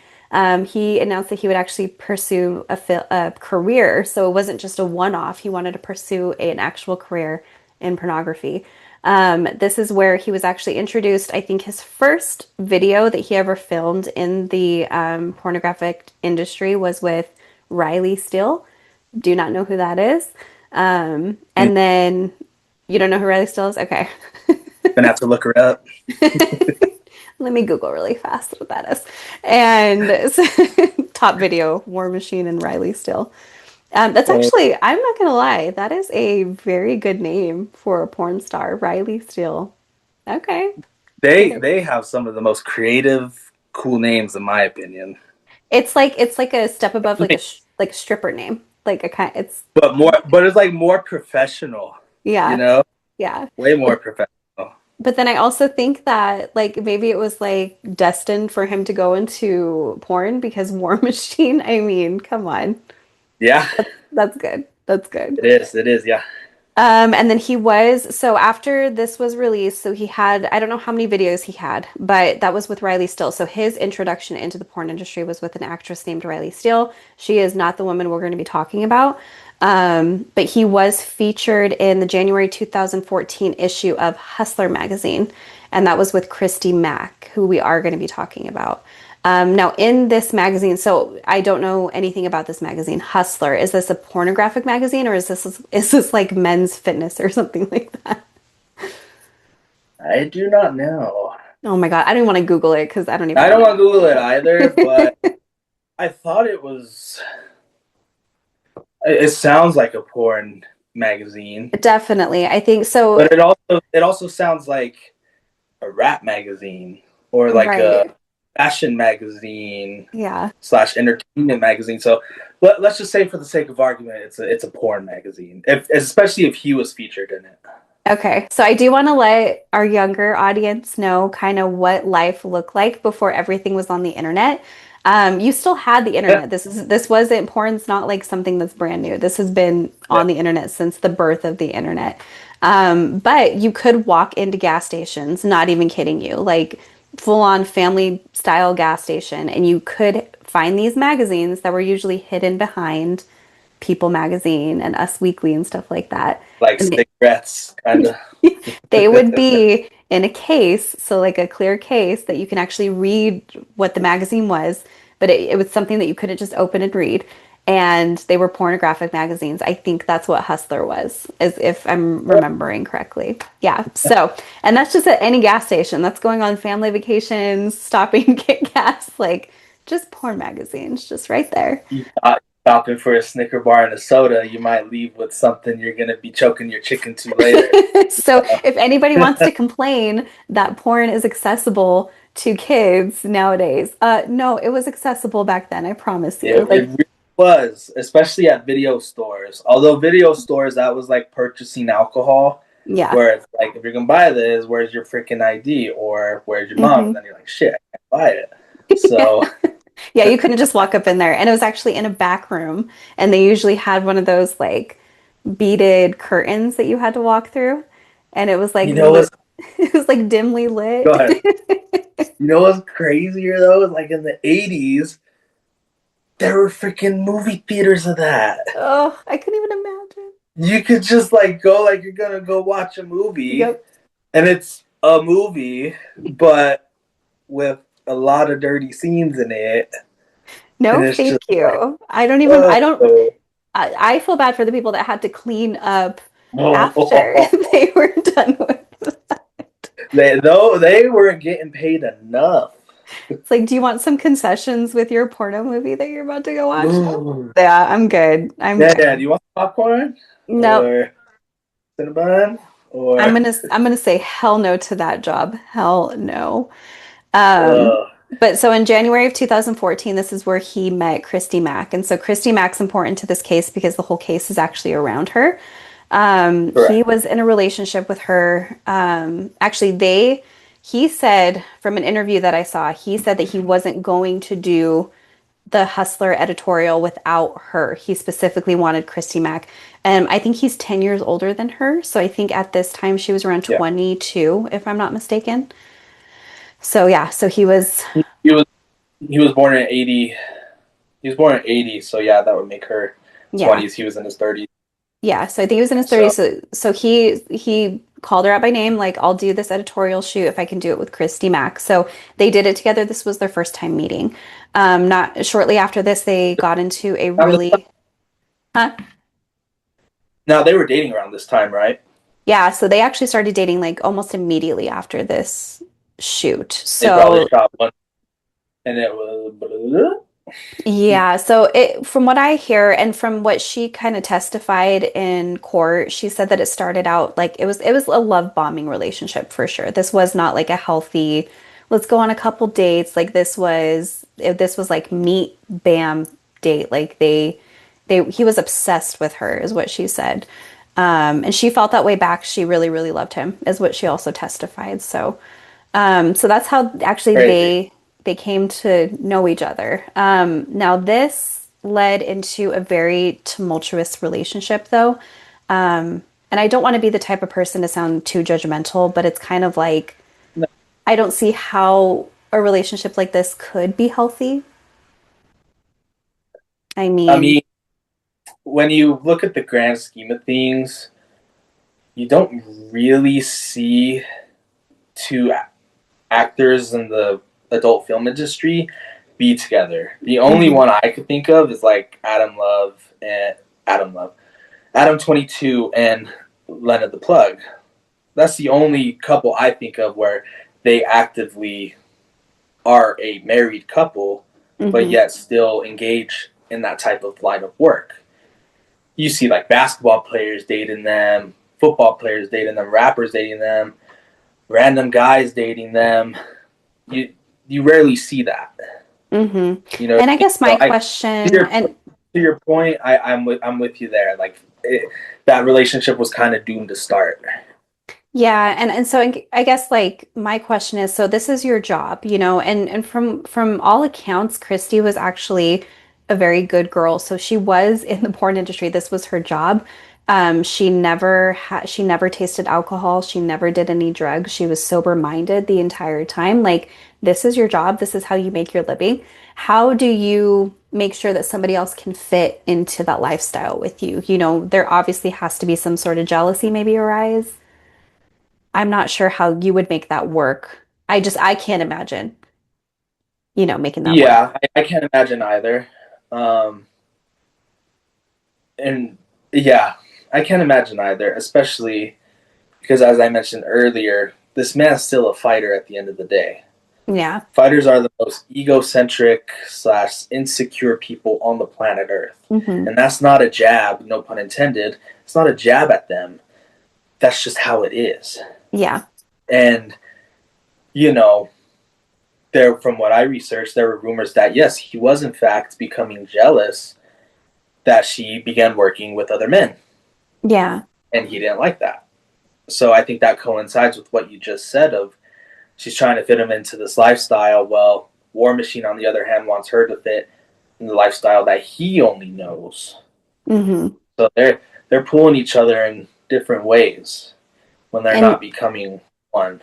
[SPEAKER 2] He announced that he would actually pursue a career. So it wasn't just a one-off. He wanted to pursue an actual career in pornography. This is where he was actually introduced. I think his first video that he ever filmed in the pornographic industry was with Riley Steele. Do not know who that is. And then you don't know who Riley Steele is? Okay.
[SPEAKER 1] Gonna have to look her up.
[SPEAKER 2] Let me Google really fast what that is. And so, top video, War Machine and Riley Steele. That's
[SPEAKER 1] Oh,
[SPEAKER 2] actually, I'm not gonna lie, that is a very good name for a porn star, Riley Steele. Okay.
[SPEAKER 1] they have some of the most creative, cool names in my opinion.
[SPEAKER 2] It's like a step above like like a stripper name. Like a kind it's
[SPEAKER 1] But it's like more professional. You
[SPEAKER 2] yeah.
[SPEAKER 1] know,
[SPEAKER 2] Yeah.
[SPEAKER 1] way more
[SPEAKER 2] But
[SPEAKER 1] professional.
[SPEAKER 2] but then I also think that like maybe it was like destined for him to go into porn because War Machine, I mean, come on.
[SPEAKER 1] Yeah,
[SPEAKER 2] That's good. That's good.
[SPEAKER 1] it is. It is. Yeah.
[SPEAKER 2] And then he was, so after this was released, so he had, I don't know how many videos he had, but that was with Riley Steele. So his introduction into the porn industry was with an actress named Riley Steele. She is not the woman we're going to be talking about. But he was featured in the January 2014 issue of Hustler magazine. And that was with Christy Mack, who we are going to be talking about. Now, in this magazine, so I don't know anything about this magazine, Hustler. Is this a pornographic magazine or is this like men's fitness or something like that?
[SPEAKER 1] I do not know.
[SPEAKER 2] Oh my God, I didn't want to Google it because I don't even
[SPEAKER 1] I
[SPEAKER 2] want
[SPEAKER 1] don't want to Google it either,
[SPEAKER 2] to.
[SPEAKER 1] but I thought it was. It sounds like a porn magazine,
[SPEAKER 2] Definitely, I think so.
[SPEAKER 1] but it also sounds like a rap magazine or like a
[SPEAKER 2] Right.
[SPEAKER 1] fashion magazine
[SPEAKER 2] Yeah.
[SPEAKER 1] slash entertainment magazine. So let's just say, for the sake of argument, it's a porn magazine, especially if he was featured in it.
[SPEAKER 2] Okay, so I do want to let our younger audience know kind of what life looked like before everything was on the internet. You still had the
[SPEAKER 1] Yeah,
[SPEAKER 2] internet. This wasn't porn's not like something that's brand new. This has been
[SPEAKER 1] yeah,
[SPEAKER 2] on the internet since the birth of the internet. But you could walk into gas stations, not even kidding you, like full on family style gas station, and you could find these magazines that were usually hidden behind People magazine and Us Weekly and stuff like that.
[SPEAKER 1] like
[SPEAKER 2] And
[SPEAKER 1] cigarettes, kind of.
[SPEAKER 2] they would be in a case, so like a clear case that you can actually read what the magazine was, but it was something that you couldn't just open and read. and they were pornographic magazines. I think that's what Hustler was, as if I'm remembering correctly. Yeah. So, and that's just at any gas station. That's going on family vacations, stopping to get gas, like just porn magazines, just right there.
[SPEAKER 1] You thought stopping for a Snicker bar and a soda, you might leave with something you're gonna be choking your chicken to later.
[SPEAKER 2] So, if anybody wants to complain that porn is accessible to kids nowadays, no, it was accessible back then, I promise you.
[SPEAKER 1] It really was, especially at video stores. Although video stores, that was like purchasing alcohol,
[SPEAKER 2] Yeah.
[SPEAKER 1] where it's like, if you're gonna buy this, where's your freaking ID or where's your mom?
[SPEAKER 2] Hmm.
[SPEAKER 1] And then you're like, shit, I can't buy it. So
[SPEAKER 2] Yeah, you couldn't just walk up in there. And it was actually in a back room. And they usually had one of those like beaded curtains that you had to walk through. And it was like
[SPEAKER 1] you know what's
[SPEAKER 2] it was like dimly
[SPEAKER 1] go
[SPEAKER 2] lit.
[SPEAKER 1] ahead. You know what's crazier though? Like in the '80s, there were freaking movie theaters of that.
[SPEAKER 2] Oh, I couldn't even imagine.
[SPEAKER 1] You could just like go like you're gonna go watch a movie,
[SPEAKER 2] Yep.
[SPEAKER 1] and it's a movie, but with a lot of dirty scenes in it, and
[SPEAKER 2] No,
[SPEAKER 1] it's
[SPEAKER 2] thank
[SPEAKER 1] just like,
[SPEAKER 2] you. I don't even,
[SPEAKER 1] oh,
[SPEAKER 2] I don't, I feel bad for the people that had to clean up after
[SPEAKER 1] oh.
[SPEAKER 2] they were done with.
[SPEAKER 1] They weren't getting paid enough.
[SPEAKER 2] It's like, do you want some concessions with your porno movie that you're about to go watch? No.
[SPEAKER 1] Ooh.
[SPEAKER 2] Yeah, I'm good. I'm
[SPEAKER 1] Yeah, yeah. Do
[SPEAKER 2] good.
[SPEAKER 1] you want popcorn
[SPEAKER 2] Nope.
[SPEAKER 1] or cinnamon
[SPEAKER 2] I'm
[SPEAKER 1] or?
[SPEAKER 2] gonna I'm gonna say hell no to that job. Hell no. Um,
[SPEAKER 1] Uh,
[SPEAKER 2] but so in January of 2014, this is where he met Christy Mack. And so Christy Mack's important to this case because the whole case is actually around her. He
[SPEAKER 1] Correct.
[SPEAKER 2] was in a relationship with her. Actually, he said from an interview that I saw, he said that he wasn't going to do the Hustler editorial without her. He specifically wanted Christy Mack. And I think he's 10 years older than her. So I think at this time she was around
[SPEAKER 1] Yeah.
[SPEAKER 2] 22, if I'm not mistaken. So yeah, so he was,
[SPEAKER 1] He was he was born in '80. He was born in '80, so yeah, that would make her
[SPEAKER 2] yeah.
[SPEAKER 1] 20s. He was in his 30s.
[SPEAKER 2] Yeah, so I think he was in his
[SPEAKER 1] So
[SPEAKER 2] 30s. So he called her out by name, like, I'll do this editorial shoot if I can do it with Christy Mack. So they did it together. This was their first time meeting. Not shortly after this, they got into a really, huh?
[SPEAKER 1] now they were dating around this time, right?
[SPEAKER 2] Yeah, so they actually started dating like almost immediately after this shoot.
[SPEAKER 1] They probably
[SPEAKER 2] So
[SPEAKER 1] shot one, and it was.
[SPEAKER 2] yeah, so it from what I hear and from what she kind of testified in court, she said that it started out like it was a love bombing relationship for sure. This was not like a healthy, let's go on a couple dates. Like this was like meet bam date. Like they he was obsessed with her is what she said. And she felt that way back. She really, really loved him, is what she also testified. So that's how actually
[SPEAKER 1] Crazy.
[SPEAKER 2] they came to know each other. Now this led into a very tumultuous relationship, though. And I don't want to be the type of person to sound too judgmental, but it's kind of like
[SPEAKER 1] No,
[SPEAKER 2] I don't see how a relationship like this could be healthy. I
[SPEAKER 1] I
[SPEAKER 2] mean,
[SPEAKER 1] mean, when you look at the grand scheme of things, you don't really see two actors in the adult film industry be together. The only
[SPEAKER 2] mhm,
[SPEAKER 1] one I could think of is like Adam Love, Adam 22, and Leonard the Plug. That's the only couple I think of where they actively are a married couple, but
[SPEAKER 2] mhm,
[SPEAKER 1] yet still engage in that type of line of work. You see like basketball players dating them, football players dating them, rappers dating them, random guys dating them. You you rarely see that.
[SPEAKER 2] mhm.
[SPEAKER 1] You know what
[SPEAKER 2] And I
[SPEAKER 1] I mean?
[SPEAKER 2] guess my
[SPEAKER 1] So I to
[SPEAKER 2] question,
[SPEAKER 1] your
[SPEAKER 2] and
[SPEAKER 1] to your point, I'm with you there. Like that relationship was kind of doomed to start.
[SPEAKER 2] yeah, and so I guess like my question is, so this is your job, and from all accounts, Christy was actually a very good girl. So she was in the porn industry. This was her job. She never tasted alcohol. She never did any drugs. She was sober-minded the entire time. Like this is your job. This is how you make your living. How do you make sure that somebody else can fit into that lifestyle with you? There obviously has to be some sort of jealousy maybe arise. I'm not sure how you would make that work. I can't imagine, making that work.
[SPEAKER 1] Yeah, I can't imagine either. Um, And yeah, I can't imagine either, especially because, as I mentioned earlier, this man's still a fighter at the end of the day.
[SPEAKER 2] Yeah.
[SPEAKER 1] Fighters are the most egocentric slash insecure people on the planet Earth.
[SPEAKER 2] Hmm.
[SPEAKER 1] And that's not a jab, no pun intended. It's not a jab at them. That's just how it is.
[SPEAKER 2] Yeah.
[SPEAKER 1] And, you know, there, from what I researched, there were rumors that, yes, he was in fact becoming jealous that she began working with other men.
[SPEAKER 2] Yeah.
[SPEAKER 1] And he didn't like that. So I think that coincides with what you just said of she's trying to fit him into this lifestyle. Well, War Machine, on the other hand, wants her to fit in the lifestyle that he only knows.
[SPEAKER 2] Hmm.
[SPEAKER 1] So they're pulling each other in different ways when they're
[SPEAKER 2] And
[SPEAKER 1] not becoming one.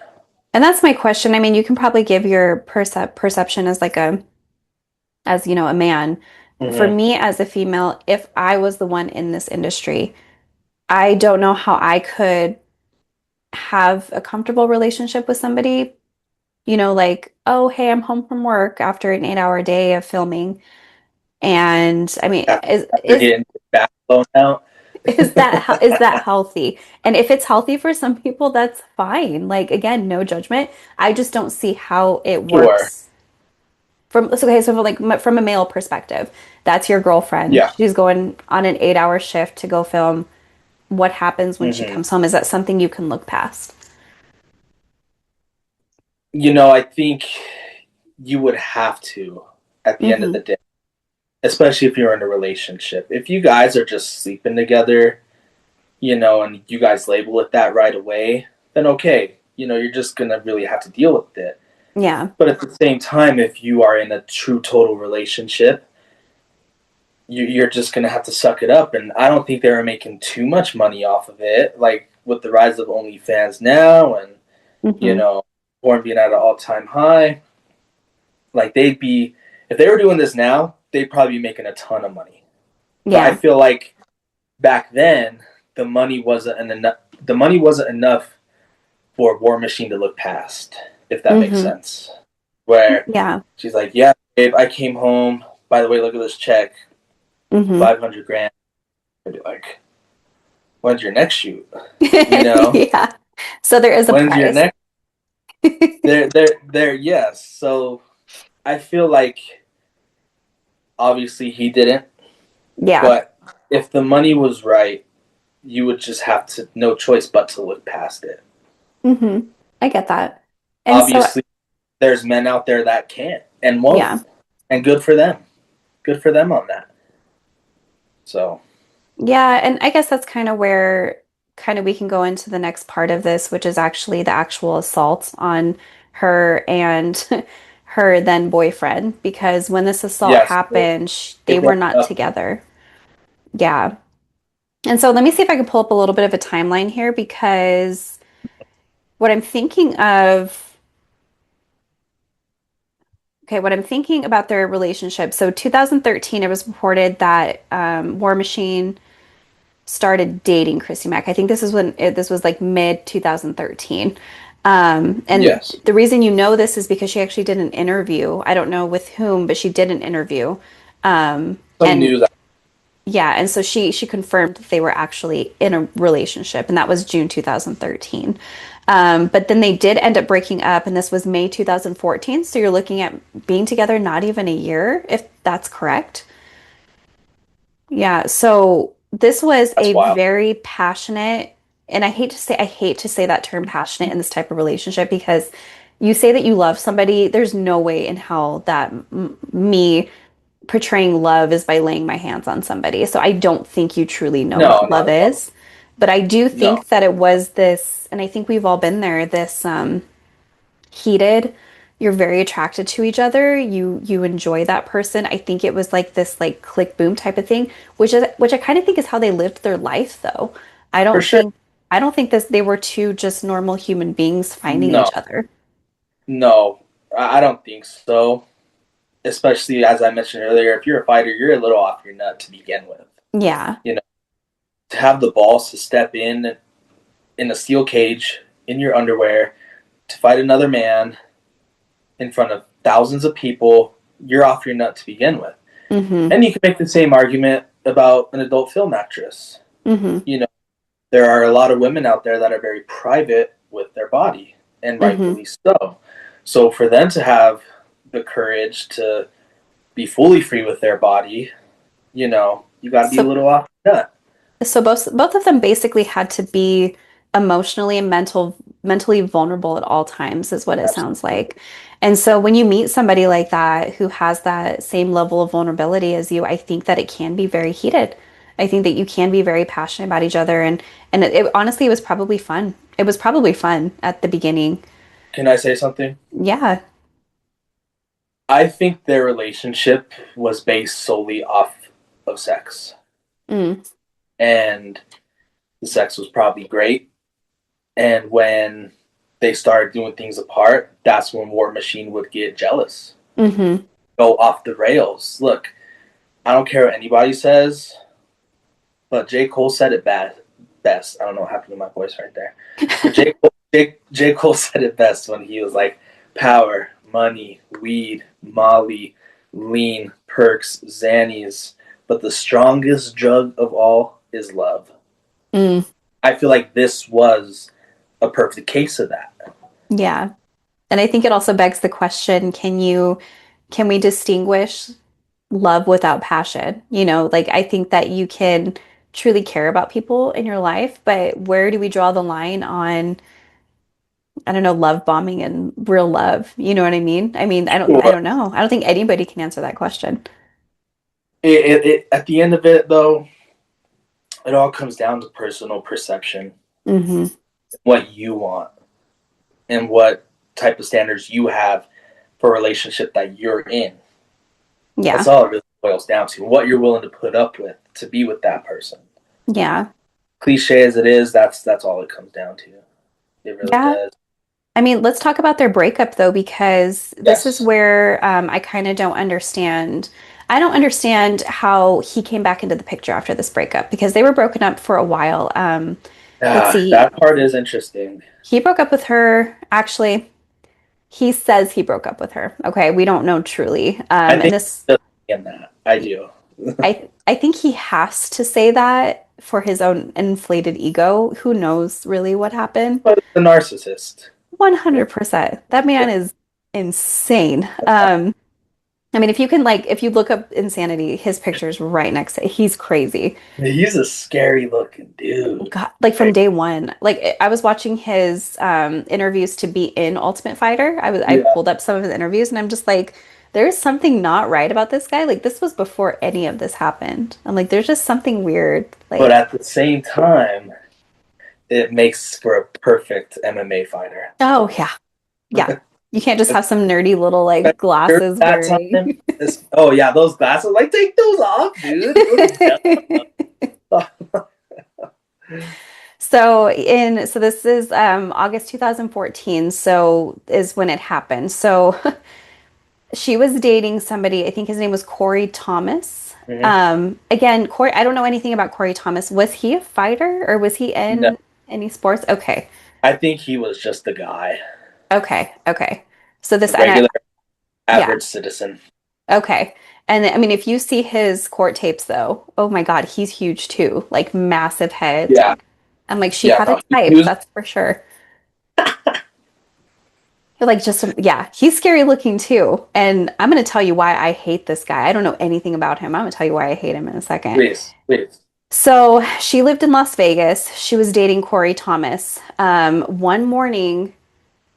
[SPEAKER 2] and that's my question. I mean, you can probably give your perception as like a man. For
[SPEAKER 1] Mm-hmm.
[SPEAKER 2] me as a female, if I was the one in this industry, I don't know how I could have a comfortable relationship with somebody, like, oh, hey, I'm home from work after an 8-hour day of filming. And I mean, is
[SPEAKER 1] After
[SPEAKER 2] is
[SPEAKER 1] getting back blown out.
[SPEAKER 2] is that healthy? And if it's healthy for some people, that's fine. Like again, no judgment. I just don't see how it
[SPEAKER 1] Sure.
[SPEAKER 2] works from a male perspective. That's your girlfriend.
[SPEAKER 1] Yeah.
[SPEAKER 2] She's going on an 8-hour shift to go film. What happens when she
[SPEAKER 1] Mm-hmm.
[SPEAKER 2] comes home? Is that something you can look past?
[SPEAKER 1] I think you would have to at the end of
[SPEAKER 2] Mm-hmm.
[SPEAKER 1] the day, especially if you're in a relationship. If you guys are just sleeping together, and you guys label it that right away, then okay, you're just gonna really have to deal with it.
[SPEAKER 2] Yeah.
[SPEAKER 1] But at the same time, if you are in a true total relationship, you're just gonna have to suck it up. And I don't think they were making too much money off of it, like with the rise of OnlyFans now, and you
[SPEAKER 2] Mm-hmm.
[SPEAKER 1] know, porn being at an all-time high. Like they'd be, if they were doing this now, they'd probably be making a ton of money. But I
[SPEAKER 2] Yeah.
[SPEAKER 1] feel like back then the money wasn't enough. The money wasn't enough for War Machine to look past, if that makes
[SPEAKER 2] Mm-hmm.
[SPEAKER 1] sense. Where
[SPEAKER 2] Yeah.
[SPEAKER 1] she's like, "Yeah, babe, I came home. By the way, look at this check,
[SPEAKER 2] Mm-hmm.
[SPEAKER 1] 500 grand." I'd be like, "When's your next shoot? You know,
[SPEAKER 2] Yeah. So there is a
[SPEAKER 1] when's your
[SPEAKER 2] price.
[SPEAKER 1] next?" There. Yes. So I feel like obviously he didn't,
[SPEAKER 2] Yeah.
[SPEAKER 1] but if the money was right, you would just have to no choice but to look past it.
[SPEAKER 2] Mm-hmm. I get that. And so,
[SPEAKER 1] Obviously, there's men out there that can't and won't,
[SPEAKER 2] yeah.
[SPEAKER 1] and good for them. Good for them on that. So
[SPEAKER 2] Yeah, and I guess that's kind of where kind of we can go into the next part of this, which is actually the actual assault on her and her then boyfriend, because when this assault
[SPEAKER 1] yes,
[SPEAKER 2] happened,
[SPEAKER 1] they
[SPEAKER 2] they were
[SPEAKER 1] broke
[SPEAKER 2] not
[SPEAKER 1] up.
[SPEAKER 2] together. Yeah. And so let me see if I can pull up a little bit of a timeline here because what I'm thinking of, okay, what I'm thinking about their relationship. So 2013, it was reported that War Machine started dating Christy Mack. I think this was like mid 2013. And
[SPEAKER 1] Yes,
[SPEAKER 2] the reason you know this is because she actually did an interview. I don't know with whom, but she did an interview.
[SPEAKER 1] some
[SPEAKER 2] And
[SPEAKER 1] news.
[SPEAKER 2] yeah, and so she confirmed that they were actually in a relationship, and that was June 2013. But then they did end up breaking up, and this was May 2014. So you're looking at being together not even a year, if that's correct. Yeah, so this was
[SPEAKER 1] That's
[SPEAKER 2] a
[SPEAKER 1] wild.
[SPEAKER 2] very passionate, and I hate to say that term passionate in this type of relationship because you say that you love somebody, there's no way in hell that me portraying love is by laying my hands on somebody. So I don't think you truly know
[SPEAKER 1] No,
[SPEAKER 2] what
[SPEAKER 1] not
[SPEAKER 2] love
[SPEAKER 1] at all.
[SPEAKER 2] is. But I do
[SPEAKER 1] No,
[SPEAKER 2] think that it was this, and I think we've all been there, this heated. You're very attracted to each other. You enjoy that person. I think it was like this like click boom type of thing, which I kind of think is how they lived their life though. I
[SPEAKER 1] for
[SPEAKER 2] don't
[SPEAKER 1] sure.
[SPEAKER 2] think I don't think this they were two just normal human beings finding
[SPEAKER 1] No,
[SPEAKER 2] each other.
[SPEAKER 1] no, I don't think so. Especially as I mentioned earlier, if you're a fighter, you're a little off your nut to begin with.
[SPEAKER 2] Yeah.
[SPEAKER 1] You know, to have the balls to step in a steel cage in your underwear to fight another man in front of thousands of people, you're off your nut to begin with.
[SPEAKER 2] Mm-hmm.
[SPEAKER 1] And you can make the same argument about an adult film actress.
[SPEAKER 2] Mm-hmm.
[SPEAKER 1] You know, there are a lot of women out there that are very private with their body, and
[SPEAKER 2] Mm-hmm.
[SPEAKER 1] rightfully so. So for them to have the courage to be fully free with their body, you got to be a
[SPEAKER 2] So
[SPEAKER 1] little off the nut.
[SPEAKER 2] So both of them basically had to be emotionally and mentally vulnerable at all times, is what it sounds
[SPEAKER 1] Absolutely.
[SPEAKER 2] like. And so when you meet somebody like that who has that same level of vulnerability as you, I think that it can be very heated. I think that you can be very passionate about each other, and honestly, it was probably fun. It was probably fun at the beginning.
[SPEAKER 1] Can I say something?
[SPEAKER 2] Yeah.
[SPEAKER 1] I think their relationship was based solely off of sex.
[SPEAKER 2] Mm.
[SPEAKER 1] And the sex was probably great. And when they started doing things apart, that's when War Machine would get jealous,
[SPEAKER 2] Mm-hmm.
[SPEAKER 1] go off the rails. Look, I don't care what anybody says, but J. Cole said it best. I don't know what happened to my voice right there. But J. Cole said it best when he was like, power, money, weed, Molly, lean, perks, Xannies. But the strongest drug of all is love.
[SPEAKER 2] Mm.
[SPEAKER 1] I feel like this was a perfect case of that.
[SPEAKER 2] Yeah. And I think it also begs the question, can we distinguish love without passion? Like I think that you can truly care about people in your life, but where do we draw the line on, I don't know, love bombing and real love? You know what I mean? I don't know. I don't think anybody can answer that question.
[SPEAKER 1] At the end of it, though, it all comes down to personal perception,
[SPEAKER 2] Hmm.
[SPEAKER 1] what you want, and what type of standards you have for a relationship that you're in. That's
[SPEAKER 2] Yeah.
[SPEAKER 1] all it really boils down to. What you're willing to put up with to be with that person.
[SPEAKER 2] Yeah.
[SPEAKER 1] Cliche as it is, that's all it comes down to. It really
[SPEAKER 2] Yeah.
[SPEAKER 1] does.
[SPEAKER 2] Let's talk about their breakup though, because this is
[SPEAKER 1] Yes.
[SPEAKER 2] where I kind of don't understand. I don't understand how he came back into the picture after this breakup because they were broken up for a while. Let's see.
[SPEAKER 1] That part is interesting.
[SPEAKER 2] He broke up with her. Actually, he says he broke up with her. Okay, we don't know truly.
[SPEAKER 1] I
[SPEAKER 2] And
[SPEAKER 1] think
[SPEAKER 2] this,
[SPEAKER 1] he does in that. I do.
[SPEAKER 2] I think he has to say that for his own inflated ego. Who knows really what happened?
[SPEAKER 1] But the narcissist.
[SPEAKER 2] 100%. That man is insane. If you can if you look up insanity, his picture's right next to it. He's crazy.
[SPEAKER 1] He's a scary looking dude.
[SPEAKER 2] God, like from day one. Like I was watching his interviews to be in Ultimate Fighter. I
[SPEAKER 1] Yeah.
[SPEAKER 2] pulled up some of his interviews and I'm just like, there's something not right about this guy. Like this was before any of this happened. I'm like, there's just something weird.
[SPEAKER 1] But
[SPEAKER 2] Like,
[SPEAKER 1] at the same time, it makes for a perfect MMA fighter.
[SPEAKER 2] oh yeah, yeah. You can't just have some nerdy little like
[SPEAKER 1] Shirt
[SPEAKER 2] glasses
[SPEAKER 1] that's on him.
[SPEAKER 2] wearing.
[SPEAKER 1] Oh yeah, those glasses. Like take those off, dude. You look dumb.
[SPEAKER 2] So this is August 2014, so is when it happened. So she was dating somebody, I think his name was Corey Thomas.
[SPEAKER 1] Mhm.
[SPEAKER 2] Again, Corey, I don't know anything about Corey Thomas. Was he a fighter or was he
[SPEAKER 1] No,
[SPEAKER 2] in any sports? Okay.
[SPEAKER 1] I think he was just a guy,
[SPEAKER 2] Okay. Okay. So this
[SPEAKER 1] a
[SPEAKER 2] and
[SPEAKER 1] regular,
[SPEAKER 2] yeah,
[SPEAKER 1] average citizen.
[SPEAKER 2] okay. And if you see his court tapes though, oh my God, he's huge too. Like massive head.
[SPEAKER 1] Yeah,
[SPEAKER 2] I'm like, she
[SPEAKER 1] yeah.
[SPEAKER 2] had a
[SPEAKER 1] No, he
[SPEAKER 2] type,
[SPEAKER 1] was.
[SPEAKER 2] that's for sure. You're like just yeah, he's scary looking too. And I'm gonna tell you why I hate this guy. I don't know anything about him. I'm gonna tell you why I hate him in a second.
[SPEAKER 1] Please, please.
[SPEAKER 2] So she lived in Las Vegas. She was dating Corey Thomas. One morning,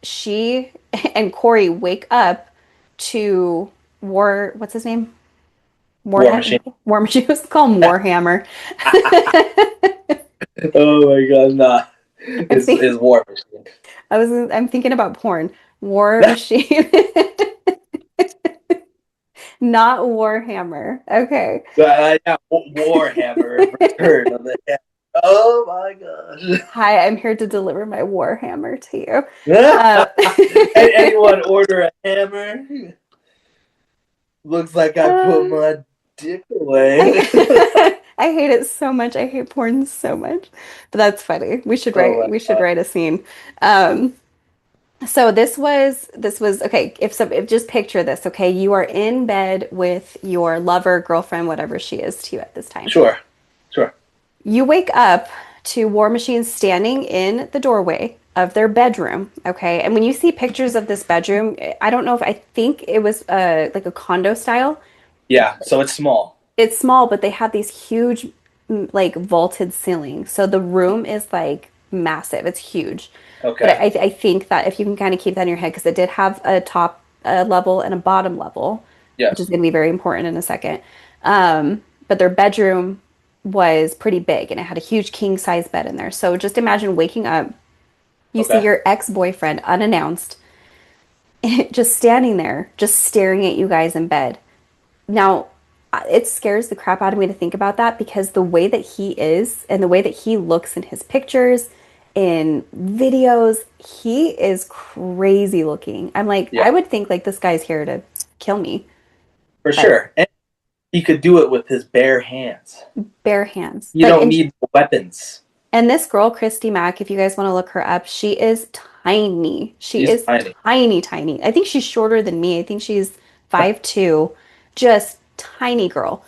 [SPEAKER 2] she and Corey wake up to what's his name?
[SPEAKER 1] War Machine.
[SPEAKER 2] War Machine. Was called Warhammer.
[SPEAKER 1] Oh my god, nah.
[SPEAKER 2] I'm
[SPEAKER 1] Is War Machine.
[SPEAKER 2] I'm thinking about porn. War Machine. Not Warhammer. Okay.
[SPEAKER 1] Yeah, Warhammer Return of the Hammer. Oh my gosh.
[SPEAKER 2] Hi, I'm here to deliver my Warhammer to you. Uh,
[SPEAKER 1] Anyone order a hammer? Looks like I put
[SPEAKER 2] um,
[SPEAKER 1] my dick away.
[SPEAKER 2] I hate it so much. I hate porn so much. But that's funny.
[SPEAKER 1] Oh my
[SPEAKER 2] We should
[SPEAKER 1] god.
[SPEAKER 2] write a scene. Um, So this was okay. If just picture this, okay, you are in bed with your lover, girlfriend, whatever she is to you at this time.
[SPEAKER 1] Sure, sure.
[SPEAKER 2] You wake up to War Machine standing in the doorway of their bedroom, okay? And when you see pictures of this bedroom, I don't know if I think it was like a condo style.
[SPEAKER 1] Yeah, so it's small.
[SPEAKER 2] It's small, but they have these huge like vaulted ceilings. So the room is like massive. It's huge. But
[SPEAKER 1] Okay.
[SPEAKER 2] I think that if you can kind of keep that in your head, because it did have a top level and a bottom level, which is
[SPEAKER 1] Yes.
[SPEAKER 2] going to be very important in a second. But their bedroom was pretty big and it had a huge king size bed in there. So just imagine waking up, you see
[SPEAKER 1] Okay.
[SPEAKER 2] your ex-boyfriend unannounced, just standing there, just staring at you guys in bed. Now, it scares the crap out of me to think about that because the way that he is and the way that he looks in his pictures, in videos, he is crazy looking. I'm like,
[SPEAKER 1] Yeah,
[SPEAKER 2] I would think like this guy's here to kill me,
[SPEAKER 1] for
[SPEAKER 2] but
[SPEAKER 1] sure. And he could do it with his bare hands.
[SPEAKER 2] bare hands.
[SPEAKER 1] You don't need weapons.
[SPEAKER 2] And this girl, Christy Mack, if you guys want to look her up, she is tiny. She
[SPEAKER 1] He's
[SPEAKER 2] is
[SPEAKER 1] tiny.
[SPEAKER 2] tiny, tiny. I think she's shorter than me. I think she's 5'2", just tiny girl.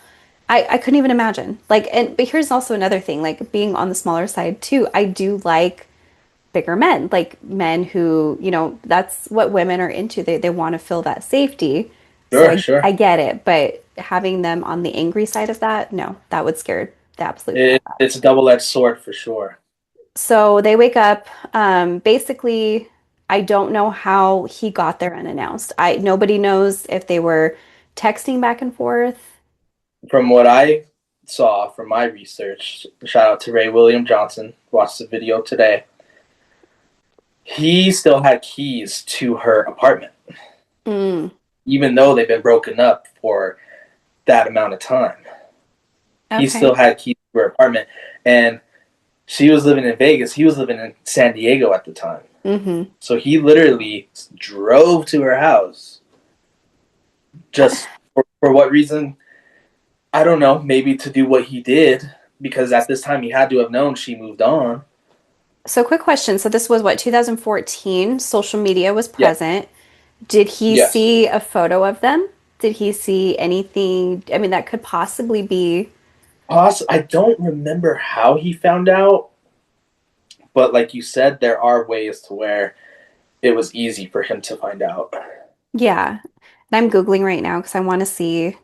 [SPEAKER 2] I couldn't even imagine. Like, and but here's also another thing, like being on the smaller side too, I do like bigger men, like men who, that's what women are into. They want to feel that safety. So
[SPEAKER 1] Sure,
[SPEAKER 2] I
[SPEAKER 1] sure.
[SPEAKER 2] get it, but having them on the angry side of that, no, that would scare the absolute crap out.
[SPEAKER 1] It's a double-edged sword for sure.
[SPEAKER 2] So they wake up. Basically, I don't know how he got there unannounced. Nobody knows if they were texting back and forth.
[SPEAKER 1] From what I saw from my research, shout out to Ray William Johnson, watched the video today. He still had keys to her apartment,
[SPEAKER 2] Mm,
[SPEAKER 1] even though they've been broken up for that amount of time. He
[SPEAKER 2] okay.
[SPEAKER 1] still had keys to her apartment. And she was living in Vegas. He was living in San Diego at the time.
[SPEAKER 2] Mm-hmm.
[SPEAKER 1] So he literally drove to her house just for what reason? I don't know. Maybe to do what he did because at this time he had to have known she moved on.
[SPEAKER 2] So, quick question. So, this was what, 2014? Social media was
[SPEAKER 1] Yeah.
[SPEAKER 2] present. Did he
[SPEAKER 1] Yes.
[SPEAKER 2] see a photo of them? Did he see anything? I mean, that could possibly be,
[SPEAKER 1] I don't remember how he found out, but like you said, there are ways to where it was easy for him to find out.
[SPEAKER 2] yeah. And I'm Googling right now because I want to see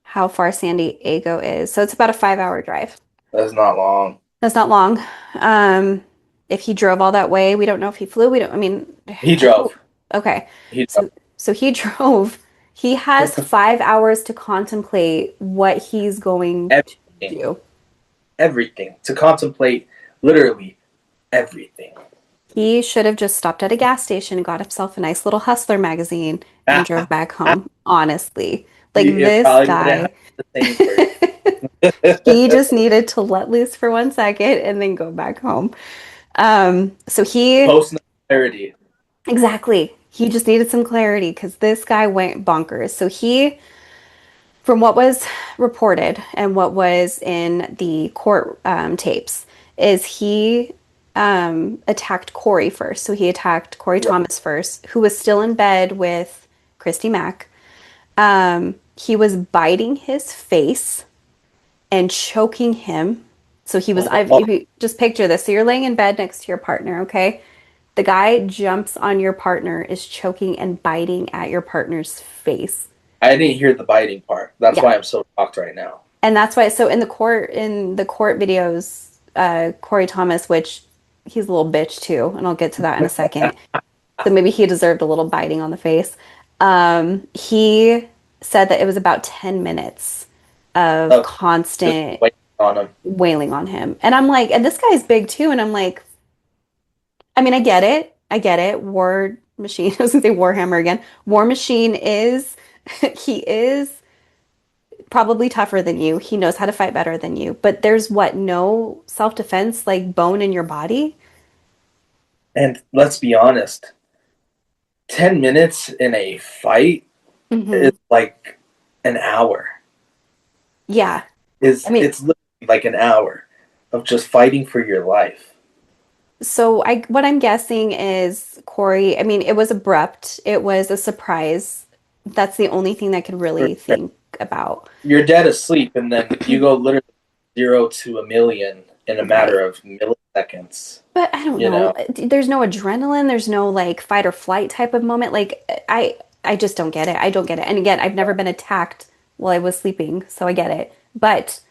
[SPEAKER 2] how far San Diego is. So, it's about a 5 hour drive.
[SPEAKER 1] That's not long.
[SPEAKER 2] That's not long. Um, if he drove all that way, we don't know if he flew. We don't, I mean,
[SPEAKER 1] He
[SPEAKER 2] I hope.
[SPEAKER 1] drove.
[SPEAKER 2] Okay.
[SPEAKER 1] He
[SPEAKER 2] So so he drove. He has
[SPEAKER 1] drove.
[SPEAKER 2] 5 hours to contemplate what he's going to
[SPEAKER 1] Everything.
[SPEAKER 2] do.
[SPEAKER 1] Everything. To contemplate literally everything.
[SPEAKER 2] He should have just stopped at a gas station and got himself a nice little Hustler magazine and drove back home, honestly. Like
[SPEAKER 1] It
[SPEAKER 2] this
[SPEAKER 1] probably wouldn't have
[SPEAKER 2] guy,
[SPEAKER 1] the same for
[SPEAKER 2] he just needed to let loose for 1 second and then go back home. So he
[SPEAKER 1] post clarity.
[SPEAKER 2] Exactly. He just needed some clarity because this guy went bonkers. So he, from what was reported and what was in the court tapes, is he attacked Corey first. So he attacked Corey
[SPEAKER 1] Yeah.
[SPEAKER 2] Thomas first, who was still in bed with Christy Mack. He was biting his face and choking him. So he was, if
[SPEAKER 1] Oh,
[SPEAKER 2] you just picture this. So you're laying in bed next to your partner, okay? The guy jumps on your partner, is choking and biting at your partner's face.
[SPEAKER 1] I didn't hear the biting part. That's
[SPEAKER 2] Yeah.
[SPEAKER 1] why I'm so shocked right now.
[SPEAKER 2] And that's why, so in the court videos, Corey Thomas, which he's a little bitch too, and I'll get to that in a second. So maybe he deserved a little biting on the face. He said that it was about 10 minutes of
[SPEAKER 1] Of just
[SPEAKER 2] constant
[SPEAKER 1] waiting on him.
[SPEAKER 2] wailing on him. And I'm like, and this guy's big too. And I'm like, I mean, I get it. I get it. War Machine, I was gonna say Warhammer again. War Machine is, he is probably tougher than you. He knows how to fight better than you. But there's what, no self-defense, like bone in your body?
[SPEAKER 1] And let's be honest, 10 minutes in a fight
[SPEAKER 2] Hmm.
[SPEAKER 1] is like an hour.
[SPEAKER 2] Yeah.
[SPEAKER 1] Is
[SPEAKER 2] I mean,
[SPEAKER 1] it's literally like an hour of just fighting for your life.
[SPEAKER 2] So I what I'm guessing is Corey, I mean, it was abrupt. It was a surprise. That's the only thing I could really think about.
[SPEAKER 1] You're dead asleep, and then you go literally 0 to 1 million in a
[SPEAKER 2] Right.
[SPEAKER 1] matter of milliseconds.
[SPEAKER 2] But I don't
[SPEAKER 1] You
[SPEAKER 2] know.
[SPEAKER 1] know,
[SPEAKER 2] There's no adrenaline, there's no like fight or flight type of moment. Like I just don't get it. I don't get it. And again, I've never been attacked while I was sleeping, so I get it. But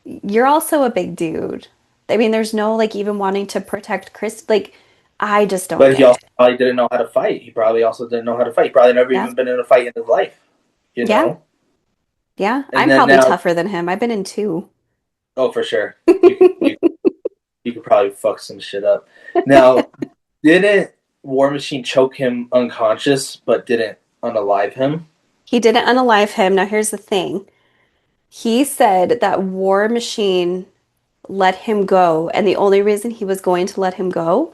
[SPEAKER 2] you're also a big dude. I mean, there's no like even wanting to protect Chris. Like I just don't
[SPEAKER 1] but he
[SPEAKER 2] get
[SPEAKER 1] also
[SPEAKER 2] it.
[SPEAKER 1] probably didn't know how to fight. He probably also didn't know how to fight. He probably never
[SPEAKER 2] Yeah.
[SPEAKER 1] even been in a fight in his life. You
[SPEAKER 2] Yeah.
[SPEAKER 1] know,
[SPEAKER 2] Yeah.
[SPEAKER 1] and
[SPEAKER 2] I'm
[SPEAKER 1] then
[SPEAKER 2] probably
[SPEAKER 1] now,
[SPEAKER 2] tougher than him. I've been in two.
[SPEAKER 1] oh, for sure, you could probably fuck some shit up. Now, didn't War Machine choke him unconscious, but didn't unalive him?
[SPEAKER 2] He didn't unalive him. Now here's the thing. He said that War Machine let him go, and the only reason he was going to let him go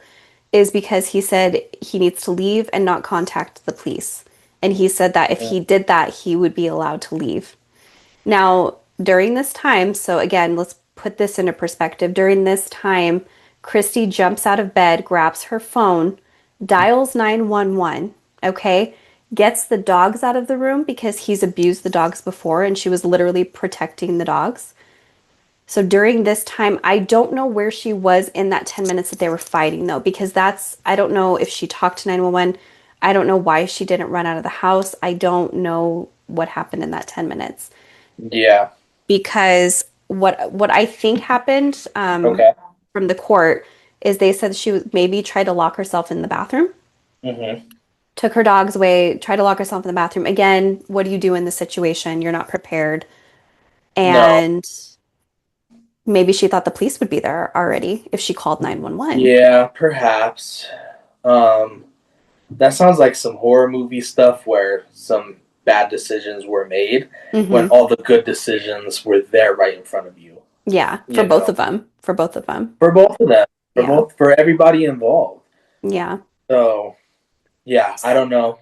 [SPEAKER 2] is because he said he needs to leave and not contact the police. And he said that if he did that, he would be allowed to leave. Now, during this time, so again, let's put this into perspective. During this time, Christy jumps out of bed, grabs her phone, dials 911, okay? Gets the dogs out of the room because he's abused the dogs before and she was literally protecting the dogs. So during this time, I don't know where she was in that 10 minutes that they were fighting, though, because I don't know if she talked to 911. I don't know why she didn't run out of the house. I don't know what happened in that 10 minutes.
[SPEAKER 1] Yeah.
[SPEAKER 2] Because what I think happened
[SPEAKER 1] Okay.
[SPEAKER 2] from the court is they said she maybe tried to lock herself in the bathroom,
[SPEAKER 1] Mm-hmm.
[SPEAKER 2] took her dogs away, tried to lock herself in the bathroom. Again, what do you do in this situation? You're not prepared.
[SPEAKER 1] No.
[SPEAKER 2] And maybe she thought the police would be there already if she called 911.
[SPEAKER 1] Yeah, perhaps. Um, that sounds like some horror movie stuff where some bad decisions were made when
[SPEAKER 2] Mm-hmm.
[SPEAKER 1] all the good decisions were there right in front of you.
[SPEAKER 2] Yeah, for
[SPEAKER 1] You
[SPEAKER 2] both
[SPEAKER 1] know,
[SPEAKER 2] of them. For both of them.
[SPEAKER 1] for both of them,
[SPEAKER 2] Yeah.
[SPEAKER 1] for everybody involved.
[SPEAKER 2] Yeah.
[SPEAKER 1] So yeah, I don't know,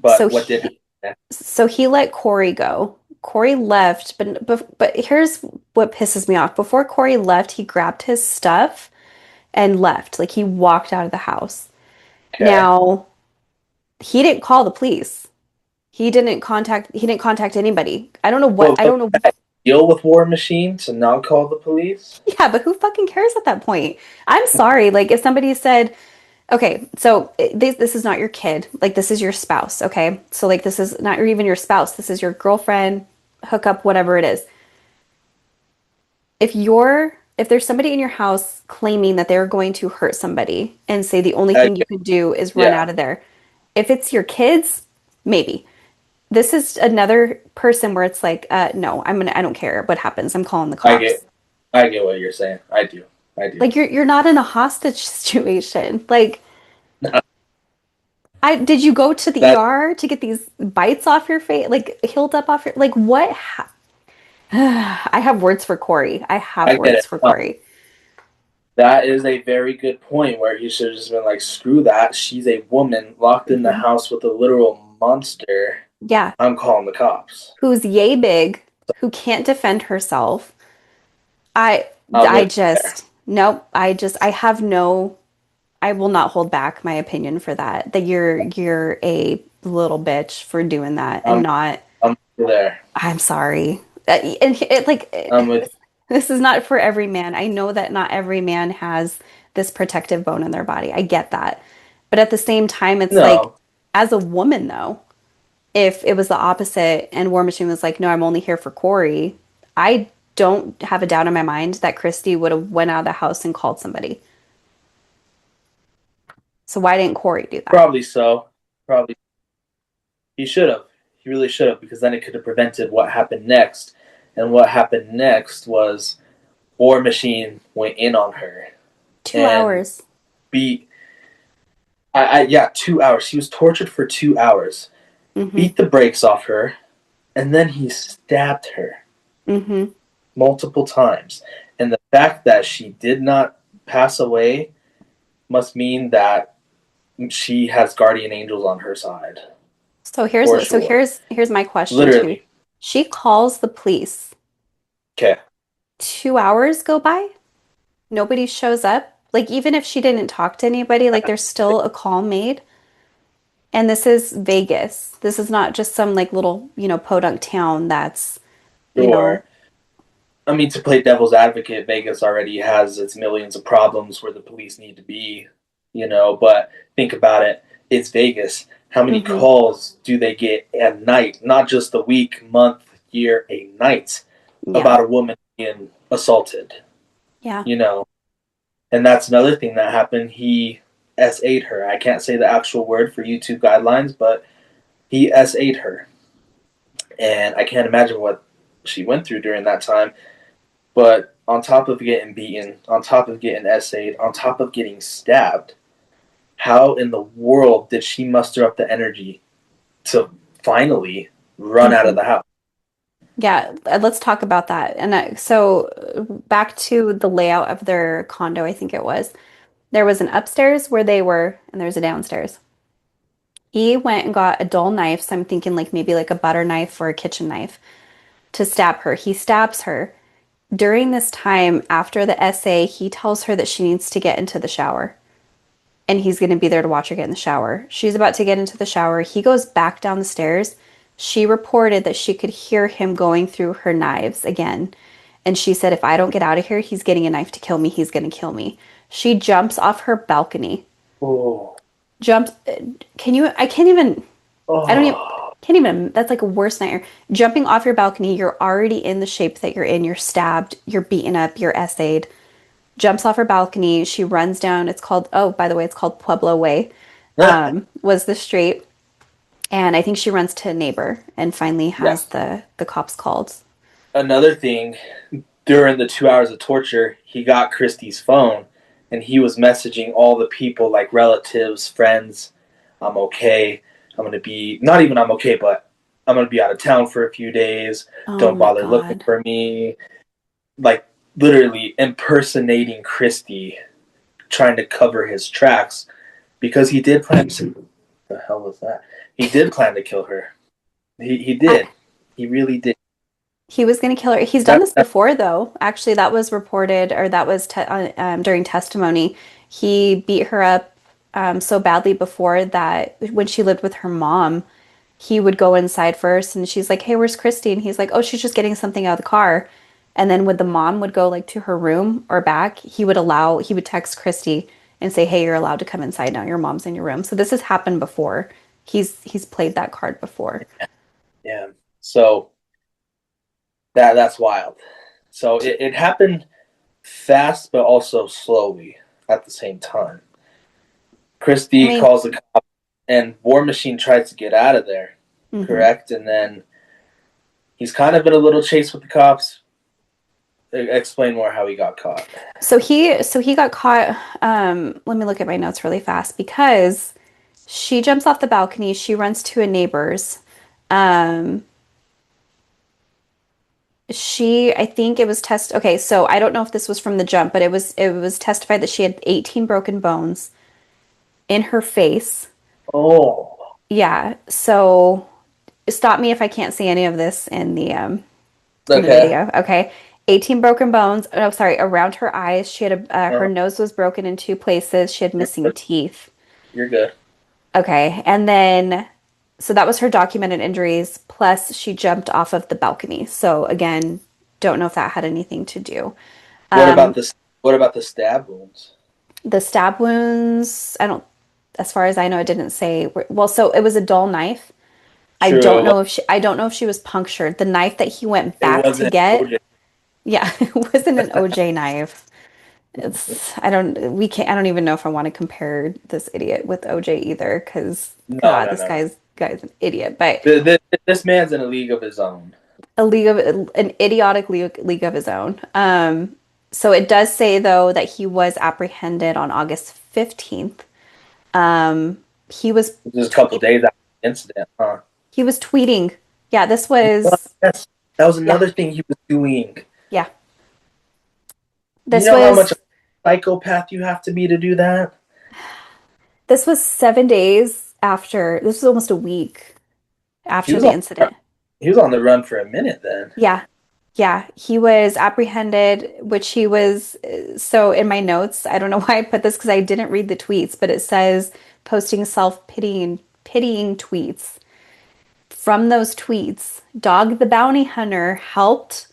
[SPEAKER 2] So
[SPEAKER 1] but what did
[SPEAKER 2] he
[SPEAKER 1] happen?
[SPEAKER 2] so he let Corey go. Corey left, but here's what pisses me off. Before Corey left, he grabbed his stuff and left. Like he walked out of the house.
[SPEAKER 1] Okay.
[SPEAKER 2] Now, he didn't call the police. He didn't contact anybody.
[SPEAKER 1] But
[SPEAKER 2] I
[SPEAKER 1] was
[SPEAKER 2] don't know.
[SPEAKER 1] that deal with War Machine to not call the police?
[SPEAKER 2] Yeah, but who fucking cares at that point? I'm sorry. Like if somebody said, okay, so this is not your kid. Like this is your spouse. Okay, so like this is not even your spouse. This is your girlfriend, hookup, whatever it is. If there's somebody in your house claiming that they're going to hurt somebody and say the only
[SPEAKER 1] I
[SPEAKER 2] thing you can do is run
[SPEAKER 1] Yeah,
[SPEAKER 2] out of there. If it's your kids, maybe. This is another person where it's like, no, I don't care what happens. I'm calling the
[SPEAKER 1] I get
[SPEAKER 2] cops.
[SPEAKER 1] I get what you're saying. I do. I do.
[SPEAKER 2] Like you're not in a hostage situation. Like I did you go to the
[SPEAKER 1] That
[SPEAKER 2] ER to get these bites off your face, like healed up off your like what? I have words for Corey. I have
[SPEAKER 1] I get
[SPEAKER 2] words
[SPEAKER 1] it.
[SPEAKER 2] for Corey.
[SPEAKER 1] That is a very good point where he should have just been like, screw that. She's a woman locked in the
[SPEAKER 2] Hmm.
[SPEAKER 1] house with a literal monster.
[SPEAKER 2] Yeah,
[SPEAKER 1] I'm calling the cops.
[SPEAKER 2] who's yay big, who can't defend herself. I
[SPEAKER 1] I'm
[SPEAKER 2] I
[SPEAKER 1] with you there.
[SPEAKER 2] just nope. I have no. I will not hold back my opinion for that. That you're a little bitch for doing that and
[SPEAKER 1] I'm
[SPEAKER 2] not.
[SPEAKER 1] I'm with you there.
[SPEAKER 2] I'm sorry. And it, like
[SPEAKER 1] I'm with
[SPEAKER 2] this is not for every man. I know that not every man has this protective bone in their body. I get that. But at the same time,
[SPEAKER 1] you.
[SPEAKER 2] it's like
[SPEAKER 1] No,
[SPEAKER 2] as a woman though, if it was the opposite and War Machine was like, "No, I'm only here for Corey," I don't have a doubt in my mind that Christy would have went out of the house and called somebody. So why didn't Corey do that?
[SPEAKER 1] probably so. Probably he should have. He really should have because then it could have prevented what happened next. And what happened next was War Machine went in on her
[SPEAKER 2] Two
[SPEAKER 1] and
[SPEAKER 2] hours.
[SPEAKER 1] beat. Yeah, 2 hours. He was tortured for 2 hours.
[SPEAKER 2] Mm-hmm.
[SPEAKER 1] Beat the brakes off her, and then he stabbed her
[SPEAKER 2] Mm-hmm.
[SPEAKER 1] multiple times. And the fact that she did not pass away must mean that she has guardian angels on her side for
[SPEAKER 2] So
[SPEAKER 1] sure.
[SPEAKER 2] here's my question too.
[SPEAKER 1] Literally.
[SPEAKER 2] She calls the police.
[SPEAKER 1] Okay.
[SPEAKER 2] 2 hours go by. Nobody shows up. Like even if she didn't talk to anybody, like there's still a call made. And this is Vegas. This is not just some like little, podunk town that's, you know,
[SPEAKER 1] Sure. I mean, to play devil's advocate, Vegas already has its millions of problems where the police need to be, but think about it. It's Vegas. How many
[SPEAKER 2] hmm
[SPEAKER 1] calls do they get at night? Not just a week, month, year, a night
[SPEAKER 2] yeah.
[SPEAKER 1] about a woman being assaulted,
[SPEAKER 2] Yeah.
[SPEAKER 1] you know? And that's another thing that happened. He S8'd her. I can't say the actual word for YouTube guidelines, but he S8'd her. And I can't imagine what she went through during that time. But on top of getting beaten, on top of getting essayed, on top of getting stabbed, how in the world did she muster up the energy to finally run out of
[SPEAKER 2] hmm
[SPEAKER 1] the house?
[SPEAKER 2] Yeah, let's talk about that. And so back to the layout of their condo, I think it was. There was an upstairs where they were, and there's a downstairs. He went and got a dull knife, so I'm thinking like maybe like a butter knife or a kitchen knife to stab her. He stabs her. During this time, after the essay, he tells her that she needs to get into the shower and he's going to be there to watch her get in the shower. She's about to get into the shower. He goes back down the stairs. She reported that she could hear him going through her knives again. And she said, if I don't get out of here, he's getting a knife to kill me. He's going to kill me. She jumps off her balcony.
[SPEAKER 1] Oh,
[SPEAKER 2] Jumps. Can you? I can't even. I don't even.
[SPEAKER 1] oh,
[SPEAKER 2] Can't even. That's like a worst nightmare. Jumping off your balcony, you're already in the shape that you're in. You're stabbed. You're beaten up. You're essayed. Jumps off her balcony. She runs down. It's called. Oh, by the way, it's called Pueblo Way. Was the street, and I think she runs to a neighbor and finally
[SPEAKER 1] yeah.
[SPEAKER 2] has the cops called.
[SPEAKER 1] Another thing, during the 2 hours of torture, he got Christie's phone and he was messaging all the people, like relatives, friends. I'm okay. I'm going to be, not even I'm okay, but I'm going to be out of town for a few days.
[SPEAKER 2] Oh
[SPEAKER 1] Don't
[SPEAKER 2] my
[SPEAKER 1] bother looking
[SPEAKER 2] God.
[SPEAKER 1] for me. Like, literally impersonating Christie, trying to cover his tracks because he did plan to. The hell was that? He did plan to kill her. He
[SPEAKER 2] I,
[SPEAKER 1] did. He really did.
[SPEAKER 2] He was going to kill her. He's done
[SPEAKER 1] That,
[SPEAKER 2] this before, though. Actually, that was reported, or that was during testimony. He beat her up so badly before that when she lived with her mom, he would go inside first, and she's like, "Hey, where's Christy?" And he's like, "Oh, she's just getting something out of the car." And then when the mom would go like to her room or back, he would text Christy and say, "Hey, you're allowed to come inside now. Your mom's in your room." So this has happened before. He's played that card before.
[SPEAKER 1] yeah. So that's wild. So it happened fast, but also slowly at the same time.
[SPEAKER 2] I
[SPEAKER 1] Christie
[SPEAKER 2] mean,
[SPEAKER 1] calls the cop, and War Machine tries to get out of there.
[SPEAKER 2] mhm.
[SPEAKER 1] Correct, and then he's kind of in a little chase with the cops. Explain more how he got caught.
[SPEAKER 2] So he got caught. Let me look at my notes really fast because she jumps off the balcony. She runs to a neighbor's. Um, I think it was test. Okay, so I don't know if this was from the jump, but it was testified that she had 18 broken bones in her face.
[SPEAKER 1] Oh,
[SPEAKER 2] Yeah. So stop me if I can't see any of this in the
[SPEAKER 1] okay.
[SPEAKER 2] video. Okay. 18 broken bones. Oh, sorry. Around her eyes, she had her
[SPEAKER 1] Uh,
[SPEAKER 2] nose was broken in two places. She had
[SPEAKER 1] you're
[SPEAKER 2] missing
[SPEAKER 1] good.
[SPEAKER 2] teeth.
[SPEAKER 1] You're good.
[SPEAKER 2] Okay. And then, so that was her documented injuries. Plus, she jumped off of the balcony. So, again, don't know if that had anything to do.
[SPEAKER 1] What about
[SPEAKER 2] Um,
[SPEAKER 1] this? What about the stab wounds?
[SPEAKER 2] the stab wounds, I don't, as far as I know, it didn't say, well, so it was a dull knife.
[SPEAKER 1] True.
[SPEAKER 2] I don't know if she was punctured. The knife that he went
[SPEAKER 1] It
[SPEAKER 2] back to
[SPEAKER 1] wasn't
[SPEAKER 2] get,
[SPEAKER 1] OJ.
[SPEAKER 2] yeah, it wasn't an OJ knife. I don't even know if I want to compare this idiot with OJ either, because
[SPEAKER 1] No,
[SPEAKER 2] God,
[SPEAKER 1] no,
[SPEAKER 2] this
[SPEAKER 1] no, no.
[SPEAKER 2] guy's an idiot. But
[SPEAKER 1] This man's in a league of his own.
[SPEAKER 2] an idiotic league of his own. So it does say though that he was apprehended on August 15th. He was
[SPEAKER 1] Just a couple
[SPEAKER 2] tweet
[SPEAKER 1] days after the incident, huh?
[SPEAKER 2] he was tweeting. Yeah, this
[SPEAKER 1] Well,
[SPEAKER 2] was
[SPEAKER 1] yes, that was
[SPEAKER 2] yeah,
[SPEAKER 1] another thing he was doing.
[SPEAKER 2] yeah.
[SPEAKER 1] You
[SPEAKER 2] This
[SPEAKER 1] know how much of
[SPEAKER 2] was
[SPEAKER 1] a psychopath you have to be to do that?
[SPEAKER 2] this was 7 days after. This was almost a week
[SPEAKER 1] He
[SPEAKER 2] after
[SPEAKER 1] was
[SPEAKER 2] the
[SPEAKER 1] on
[SPEAKER 2] incident.
[SPEAKER 1] he was on the run for a minute then.
[SPEAKER 2] Yeah. Yeah, he was apprehended, which he was. So in my notes, I don't know why I put this because I didn't read the tweets, but it says posting pitying tweets. From those tweets, Dog the Bounty Hunter helped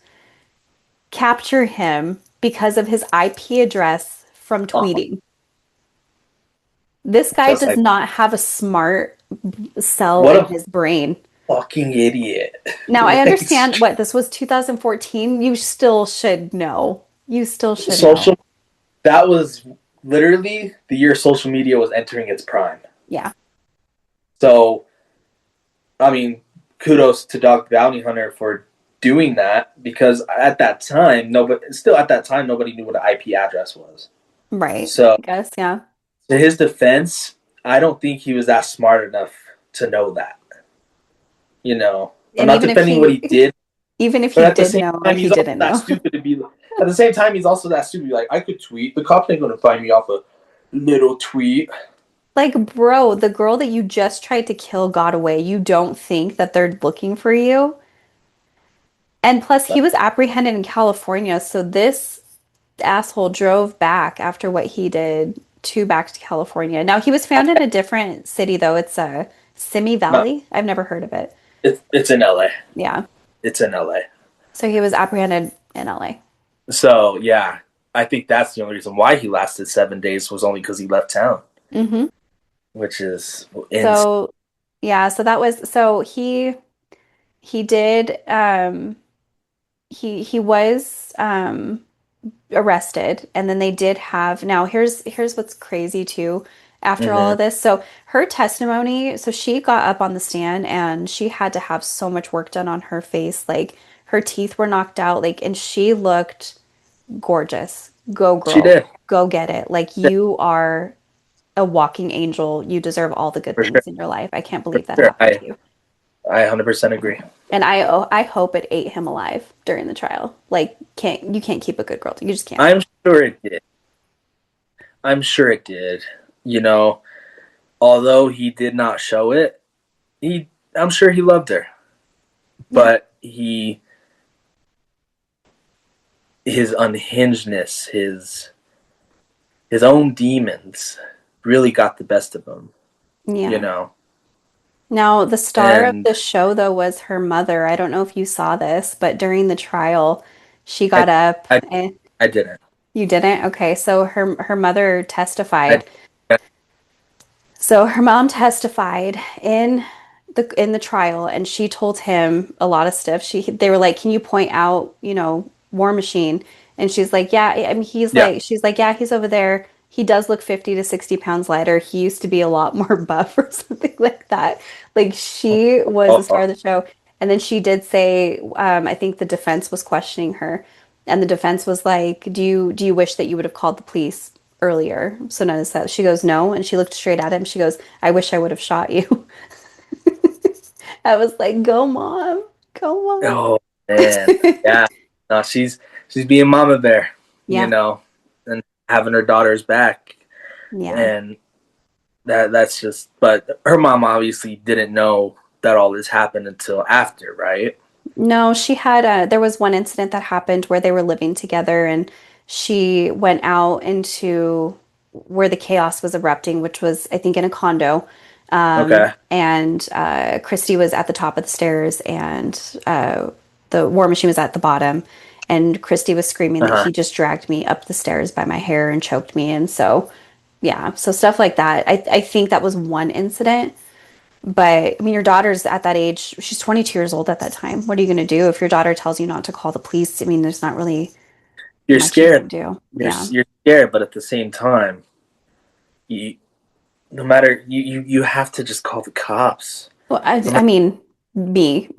[SPEAKER 2] capture him because of his IP address from
[SPEAKER 1] Oh,
[SPEAKER 2] tweeting. This guy
[SPEAKER 1] just
[SPEAKER 2] does
[SPEAKER 1] like,
[SPEAKER 2] not have a smart cell
[SPEAKER 1] what
[SPEAKER 2] in
[SPEAKER 1] a
[SPEAKER 2] his brain.
[SPEAKER 1] fucking idiot.
[SPEAKER 2] Now, I
[SPEAKER 1] Like,
[SPEAKER 2] understand what this was 2014. You still should know. You still should know.
[SPEAKER 1] social, that was literally the year social media was entering its prime.
[SPEAKER 2] Yeah,
[SPEAKER 1] So, I mean, kudos to Dog Bounty Hunter for doing that because at that time, nobody knew what an IP address was.
[SPEAKER 2] right.
[SPEAKER 1] So,
[SPEAKER 2] I guess, yeah.
[SPEAKER 1] to his defense, I don't think he was that smart enough to know that. I'm
[SPEAKER 2] And
[SPEAKER 1] not defending what he did,
[SPEAKER 2] even if
[SPEAKER 1] but
[SPEAKER 2] he
[SPEAKER 1] at the
[SPEAKER 2] did
[SPEAKER 1] same
[SPEAKER 2] know,
[SPEAKER 1] time,
[SPEAKER 2] he
[SPEAKER 1] he's also
[SPEAKER 2] didn't
[SPEAKER 1] that
[SPEAKER 2] know.
[SPEAKER 1] stupid to be. At the same time, he's also that stupid. Like, I could tweet. The cops ain't gonna find me off a little tweet.
[SPEAKER 2] Like, bro, the girl that you just tried to kill got away. You don't think that they're looking for you? And plus, he was apprehended in California, so this asshole drove back after what he did to back to California. Now, he was found in a different city, though. It's Simi
[SPEAKER 1] But
[SPEAKER 2] Valley. I've never heard of it.
[SPEAKER 1] it's in LA.
[SPEAKER 2] Yeah.
[SPEAKER 1] It's in LA.
[SPEAKER 2] So he was apprehended in LA.
[SPEAKER 1] So yeah, I think that's the only reason why he lasted 7 days was only because he left town,
[SPEAKER 2] Hmm.
[SPEAKER 1] which is insane.
[SPEAKER 2] So yeah, so that was so he did he was arrested, and then they did have, now here's what's crazy too after all
[SPEAKER 1] Mm-hmm.
[SPEAKER 2] of this. So her testimony, so she got up on the stand and she had to have so much work done on her face. Like her teeth were knocked out, like, and she looked gorgeous. Go
[SPEAKER 1] She
[SPEAKER 2] girl,
[SPEAKER 1] did
[SPEAKER 2] go get it. Like
[SPEAKER 1] yeah,
[SPEAKER 2] you are a walking angel. You deserve all the good
[SPEAKER 1] for sure.
[SPEAKER 2] things in your life. I can't
[SPEAKER 1] For
[SPEAKER 2] believe that
[SPEAKER 1] sure,
[SPEAKER 2] happened to you.
[SPEAKER 1] I 100% agree.
[SPEAKER 2] And I hope it ate him alive during the trial. Like you can't keep a good girl. You just can't.
[SPEAKER 1] I'm sure it did. I'm sure it did. You know, although he did not show it, he I'm sure he loved her,
[SPEAKER 2] Yeah.
[SPEAKER 1] but his unhingedness, his own demons really got the best of him, you
[SPEAKER 2] Yeah.
[SPEAKER 1] know.
[SPEAKER 2] Now, the star of
[SPEAKER 1] And
[SPEAKER 2] the show, though, was her mother. I don't know if you saw this, but during the trial, she
[SPEAKER 1] I
[SPEAKER 2] got up
[SPEAKER 1] I
[SPEAKER 2] and
[SPEAKER 1] I didn't.
[SPEAKER 2] you didn't? Okay, so her mother
[SPEAKER 1] I,
[SPEAKER 2] testified. So her mom testified in the trial, and she told him a lot of stuff. They were like, "Can you point out, War Machine?" And she's like, "Yeah." I mean,
[SPEAKER 1] yeah.
[SPEAKER 2] she's like, "Yeah, he's over there. He does look 50 to 60 pounds lighter. He used to be a lot more buff or something like that." Like she was the
[SPEAKER 1] Uh-uh.
[SPEAKER 2] star of the show. And then she did say, I think the defense was questioning her, and the defense was like, "Do you wish that you would have called the police earlier?" So none of that. She goes, "No," and she looked straight at him. She goes, "I wish I would have shot you." I was like, "Go, mom, go,
[SPEAKER 1] Oh man,
[SPEAKER 2] mom."
[SPEAKER 1] yeah. No, she's being mama bear,
[SPEAKER 2] Yeah,
[SPEAKER 1] and having her daughter's back,
[SPEAKER 2] yeah.
[SPEAKER 1] and that's just. But her mom obviously didn't know that all this happened until after, right?
[SPEAKER 2] No, she had there was one incident that happened where they were living together, and she went out into where the chaos was erupting, which was, I think, in a condo.
[SPEAKER 1] Okay.
[SPEAKER 2] And Christy was at the top of the stairs, and the War Machine was at the bottom. And Christy was screaming
[SPEAKER 1] Uh
[SPEAKER 2] that
[SPEAKER 1] huh.
[SPEAKER 2] he just dragged me up the stairs by my hair and choked me. And so, yeah, so stuff like that. I think that was one incident. But I mean, your daughter's at that age. She's 22 years old at that time. What are you going to do if your daughter tells you not to call the police? I mean, there's not really
[SPEAKER 1] You're
[SPEAKER 2] much you can
[SPEAKER 1] scared.
[SPEAKER 2] do.
[SPEAKER 1] You're
[SPEAKER 2] Yeah.
[SPEAKER 1] you're scared, but at the same time, you no matter you have to just call the cops.
[SPEAKER 2] Well, I,
[SPEAKER 1] No
[SPEAKER 2] I
[SPEAKER 1] matter,
[SPEAKER 2] mean, me,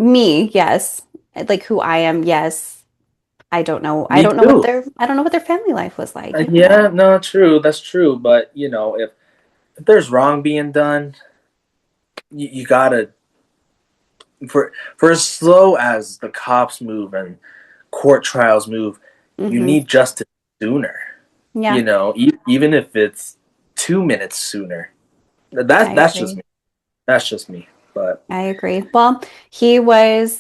[SPEAKER 2] yes. Like who I am, yes. I don't know. I
[SPEAKER 1] me
[SPEAKER 2] don't know what
[SPEAKER 1] too.
[SPEAKER 2] their family life was like. You don't
[SPEAKER 1] Yeah,
[SPEAKER 2] know.
[SPEAKER 1] no, true. That's true. But if there's wrong being done, you gotta for as slow as the cops move and court trials move, you
[SPEAKER 2] Hmm.
[SPEAKER 1] need justice sooner.
[SPEAKER 2] Yeah,
[SPEAKER 1] Even if it's 2 minutes sooner. That
[SPEAKER 2] I
[SPEAKER 1] that's just
[SPEAKER 2] agree.
[SPEAKER 1] me. That's just me. But
[SPEAKER 2] I agree. Well, he was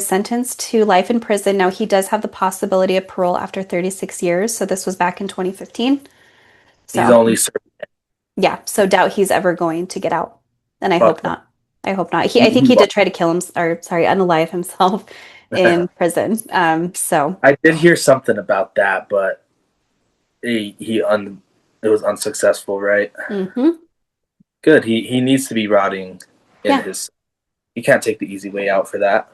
[SPEAKER 2] sentenced to life in prison. Now he does have the possibility of parole after 36 years. So this was back in 2015.
[SPEAKER 1] he's
[SPEAKER 2] So
[SPEAKER 1] only served.
[SPEAKER 2] yeah, so doubt he's ever going to get out. And I hope
[SPEAKER 1] Fuck no.
[SPEAKER 2] not. I hope not. I think
[SPEAKER 1] He
[SPEAKER 2] he did try to kill him, or sorry, unalive himself in prison. So
[SPEAKER 1] I did hear something about that, but it was unsuccessful, right?
[SPEAKER 2] mhm.
[SPEAKER 1] Good. He needs to be rotting in
[SPEAKER 2] Yeah.
[SPEAKER 1] his. He can't take the easy way out for that.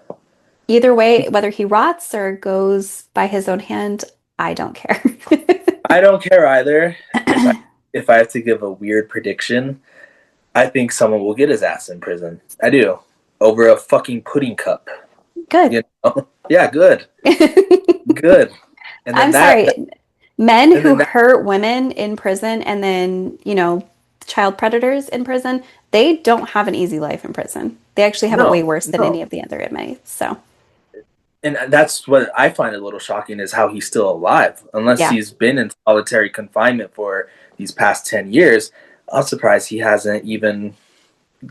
[SPEAKER 2] Either way, whether he rots or goes by his own hand, I don't care.
[SPEAKER 1] I don't care either. If I have to give a weird prediction, I think someone will get his ass in prison. I do. Over a fucking pudding cup.
[SPEAKER 2] Good.
[SPEAKER 1] You know? Yeah, good. Good. And
[SPEAKER 2] I'm
[SPEAKER 1] then that
[SPEAKER 2] sorry. Men
[SPEAKER 1] and
[SPEAKER 2] who
[SPEAKER 1] then that
[SPEAKER 2] hurt women in prison and then, child predators in prison, they don't have an easy life in prison. They actually have it way
[SPEAKER 1] no,
[SPEAKER 2] worse than
[SPEAKER 1] no.
[SPEAKER 2] any of the other inmates. So,
[SPEAKER 1] And that's what I find a little shocking is how he's still alive. Unless
[SPEAKER 2] yeah.
[SPEAKER 1] he's been in solitary confinement for these past 10 years, I'm surprised he hasn't even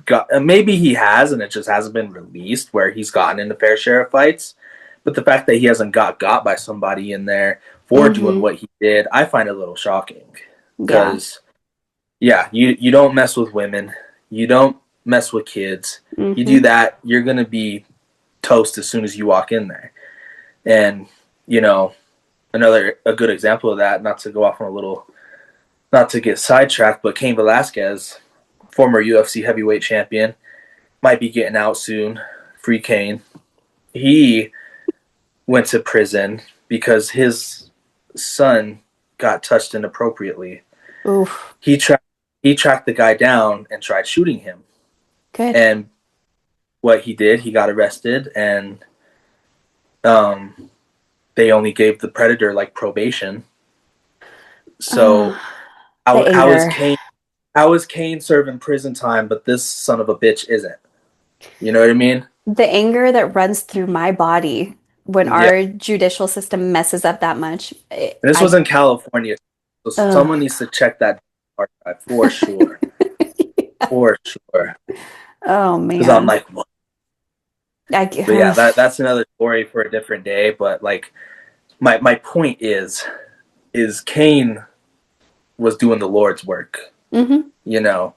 [SPEAKER 1] got. Maybe he has, and it just hasn't been released where he's gotten into fair share of fights. But the fact that he hasn't got by somebody in there for doing
[SPEAKER 2] Hmm.
[SPEAKER 1] what he did, I find it a little shocking.
[SPEAKER 2] Yeah.
[SPEAKER 1] Because, yeah, you don't mess with women, you don't mess with kids. You do
[SPEAKER 2] Hmm.
[SPEAKER 1] that, you're going to be toast as soon as you walk in there. And, you know, a good example of that, not to go off on a little, not to get sidetracked, but Cain Velasquez, former UFC heavyweight champion, might be getting out soon. Free Cain. He went to prison because his son got touched inappropriately.
[SPEAKER 2] Oof.
[SPEAKER 1] He tracked he tracked the guy down and tried shooting him.
[SPEAKER 2] Good.
[SPEAKER 1] And what he did, he got arrested, and um, they only gave the predator like probation.
[SPEAKER 2] Uh,
[SPEAKER 1] So
[SPEAKER 2] the
[SPEAKER 1] how is
[SPEAKER 2] anger.
[SPEAKER 1] Cain? How is Cain serving prison time, but this son of a bitch isn't? You know what I mean?
[SPEAKER 2] The anger that runs through my body when
[SPEAKER 1] Yeah.
[SPEAKER 2] our judicial system messes up that much.
[SPEAKER 1] And this was in California, so someone
[SPEAKER 2] Ugh.
[SPEAKER 1] needs to check that archive for sure, for sure.
[SPEAKER 2] Oh
[SPEAKER 1] Because I'm
[SPEAKER 2] man.
[SPEAKER 1] like, what?
[SPEAKER 2] I,
[SPEAKER 1] But yeah,
[SPEAKER 2] ugh.
[SPEAKER 1] that's another story for a different day. But like, my point is Cain was doing the Lord's work,
[SPEAKER 2] Hmm.
[SPEAKER 1] you know.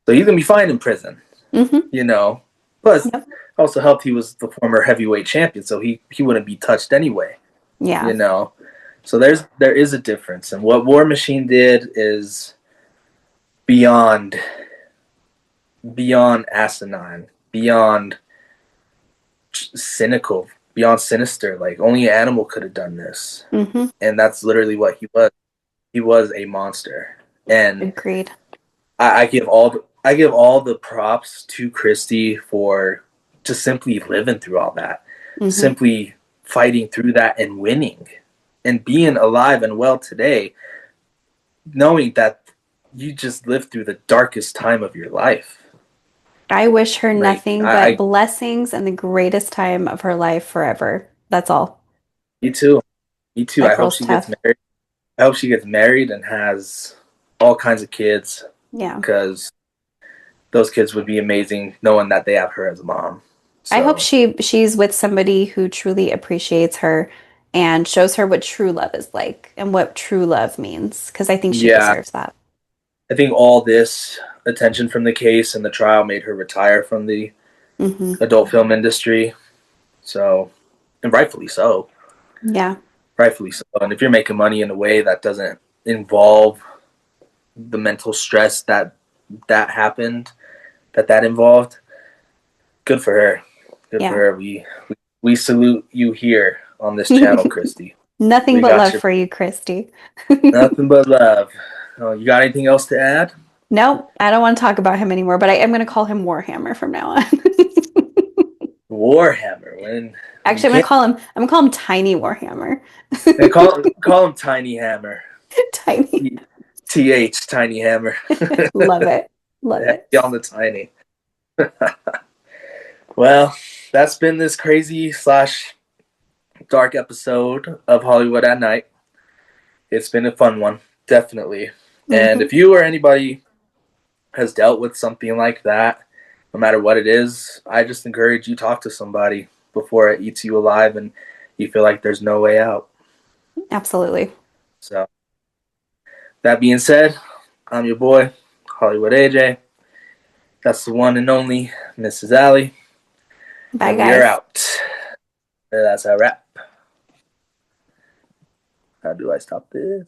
[SPEAKER 1] So he's gonna be fine in prison,
[SPEAKER 2] Hmm.
[SPEAKER 1] you know. Plus,
[SPEAKER 2] Yep.
[SPEAKER 1] also helped he was the former heavyweight champion, so he wouldn't be touched anyway, you
[SPEAKER 2] Yeah.
[SPEAKER 1] know. So there is a difference, and what War Machine did is beyond beyond asinine, beyond cynical, beyond sinister. Like only an animal could have done this,
[SPEAKER 2] Hmm.
[SPEAKER 1] and that's literally what he was. He was a monster, and
[SPEAKER 2] Agreed.
[SPEAKER 1] I give all the props to Christy for just simply living through all that,
[SPEAKER 2] Hmm.
[SPEAKER 1] simply fighting through that and winning, and being alive and well today, knowing that you just lived through the darkest time of your life.
[SPEAKER 2] I wish her
[SPEAKER 1] Like
[SPEAKER 2] nothing but blessings and the greatest time of her life forever. That's all.
[SPEAKER 1] me too, me too.
[SPEAKER 2] That
[SPEAKER 1] I hope
[SPEAKER 2] girl's
[SPEAKER 1] she gets
[SPEAKER 2] tough.
[SPEAKER 1] married. I hope she gets married and has all kinds of kids
[SPEAKER 2] Yeah.
[SPEAKER 1] because those kids would be amazing knowing that they have her as a mom.
[SPEAKER 2] I hope
[SPEAKER 1] So
[SPEAKER 2] she's with somebody who truly appreciates her and shows her what true love is like and what true love means, because I think she
[SPEAKER 1] yeah,
[SPEAKER 2] deserves that.
[SPEAKER 1] I think all this attention from the case and the trial made her retire from the
[SPEAKER 2] Hmm.
[SPEAKER 1] adult film industry. So, and rightfully so.
[SPEAKER 2] Yeah.
[SPEAKER 1] Rightfully so. And if you're making money in a way that doesn't involve the mental stress that happened, that involved, good for her. Good for
[SPEAKER 2] Yeah.
[SPEAKER 1] her. We salute you here on this channel, Christy.
[SPEAKER 2] Nothing
[SPEAKER 1] We
[SPEAKER 2] but
[SPEAKER 1] got
[SPEAKER 2] love
[SPEAKER 1] your
[SPEAKER 2] for you, Christy.
[SPEAKER 1] nothing but love. Oh, you got anything else to add?
[SPEAKER 2] Nope, I don't want to talk about him anymore, but I am going to call him Warhammer from now on.
[SPEAKER 1] Warhammer. When you
[SPEAKER 2] Actually,
[SPEAKER 1] can't
[SPEAKER 2] I'm going to call him Tiny Warhammer.
[SPEAKER 1] call him Tiny Hammer.
[SPEAKER 2] Tiny.
[SPEAKER 1] TH Tiny Hammer.
[SPEAKER 2] Love it. Love it.
[SPEAKER 1] On the tiny. Well, that's been this crazy slash dark episode of Hollywood at Night. It's been a fun one, definitely. And
[SPEAKER 2] Hmm.
[SPEAKER 1] if you or anybody has dealt with something like that, no matter what it is, I just encourage you talk to somebody before it eats you alive and you feel like there's no way out.
[SPEAKER 2] Absolutely.
[SPEAKER 1] So that being said, I'm your boy, Hollywood AJ. That's the one and only Mrs. Allie.
[SPEAKER 2] Bye,
[SPEAKER 1] And we are
[SPEAKER 2] guys.
[SPEAKER 1] out. And that's our wrap. How do I stop this?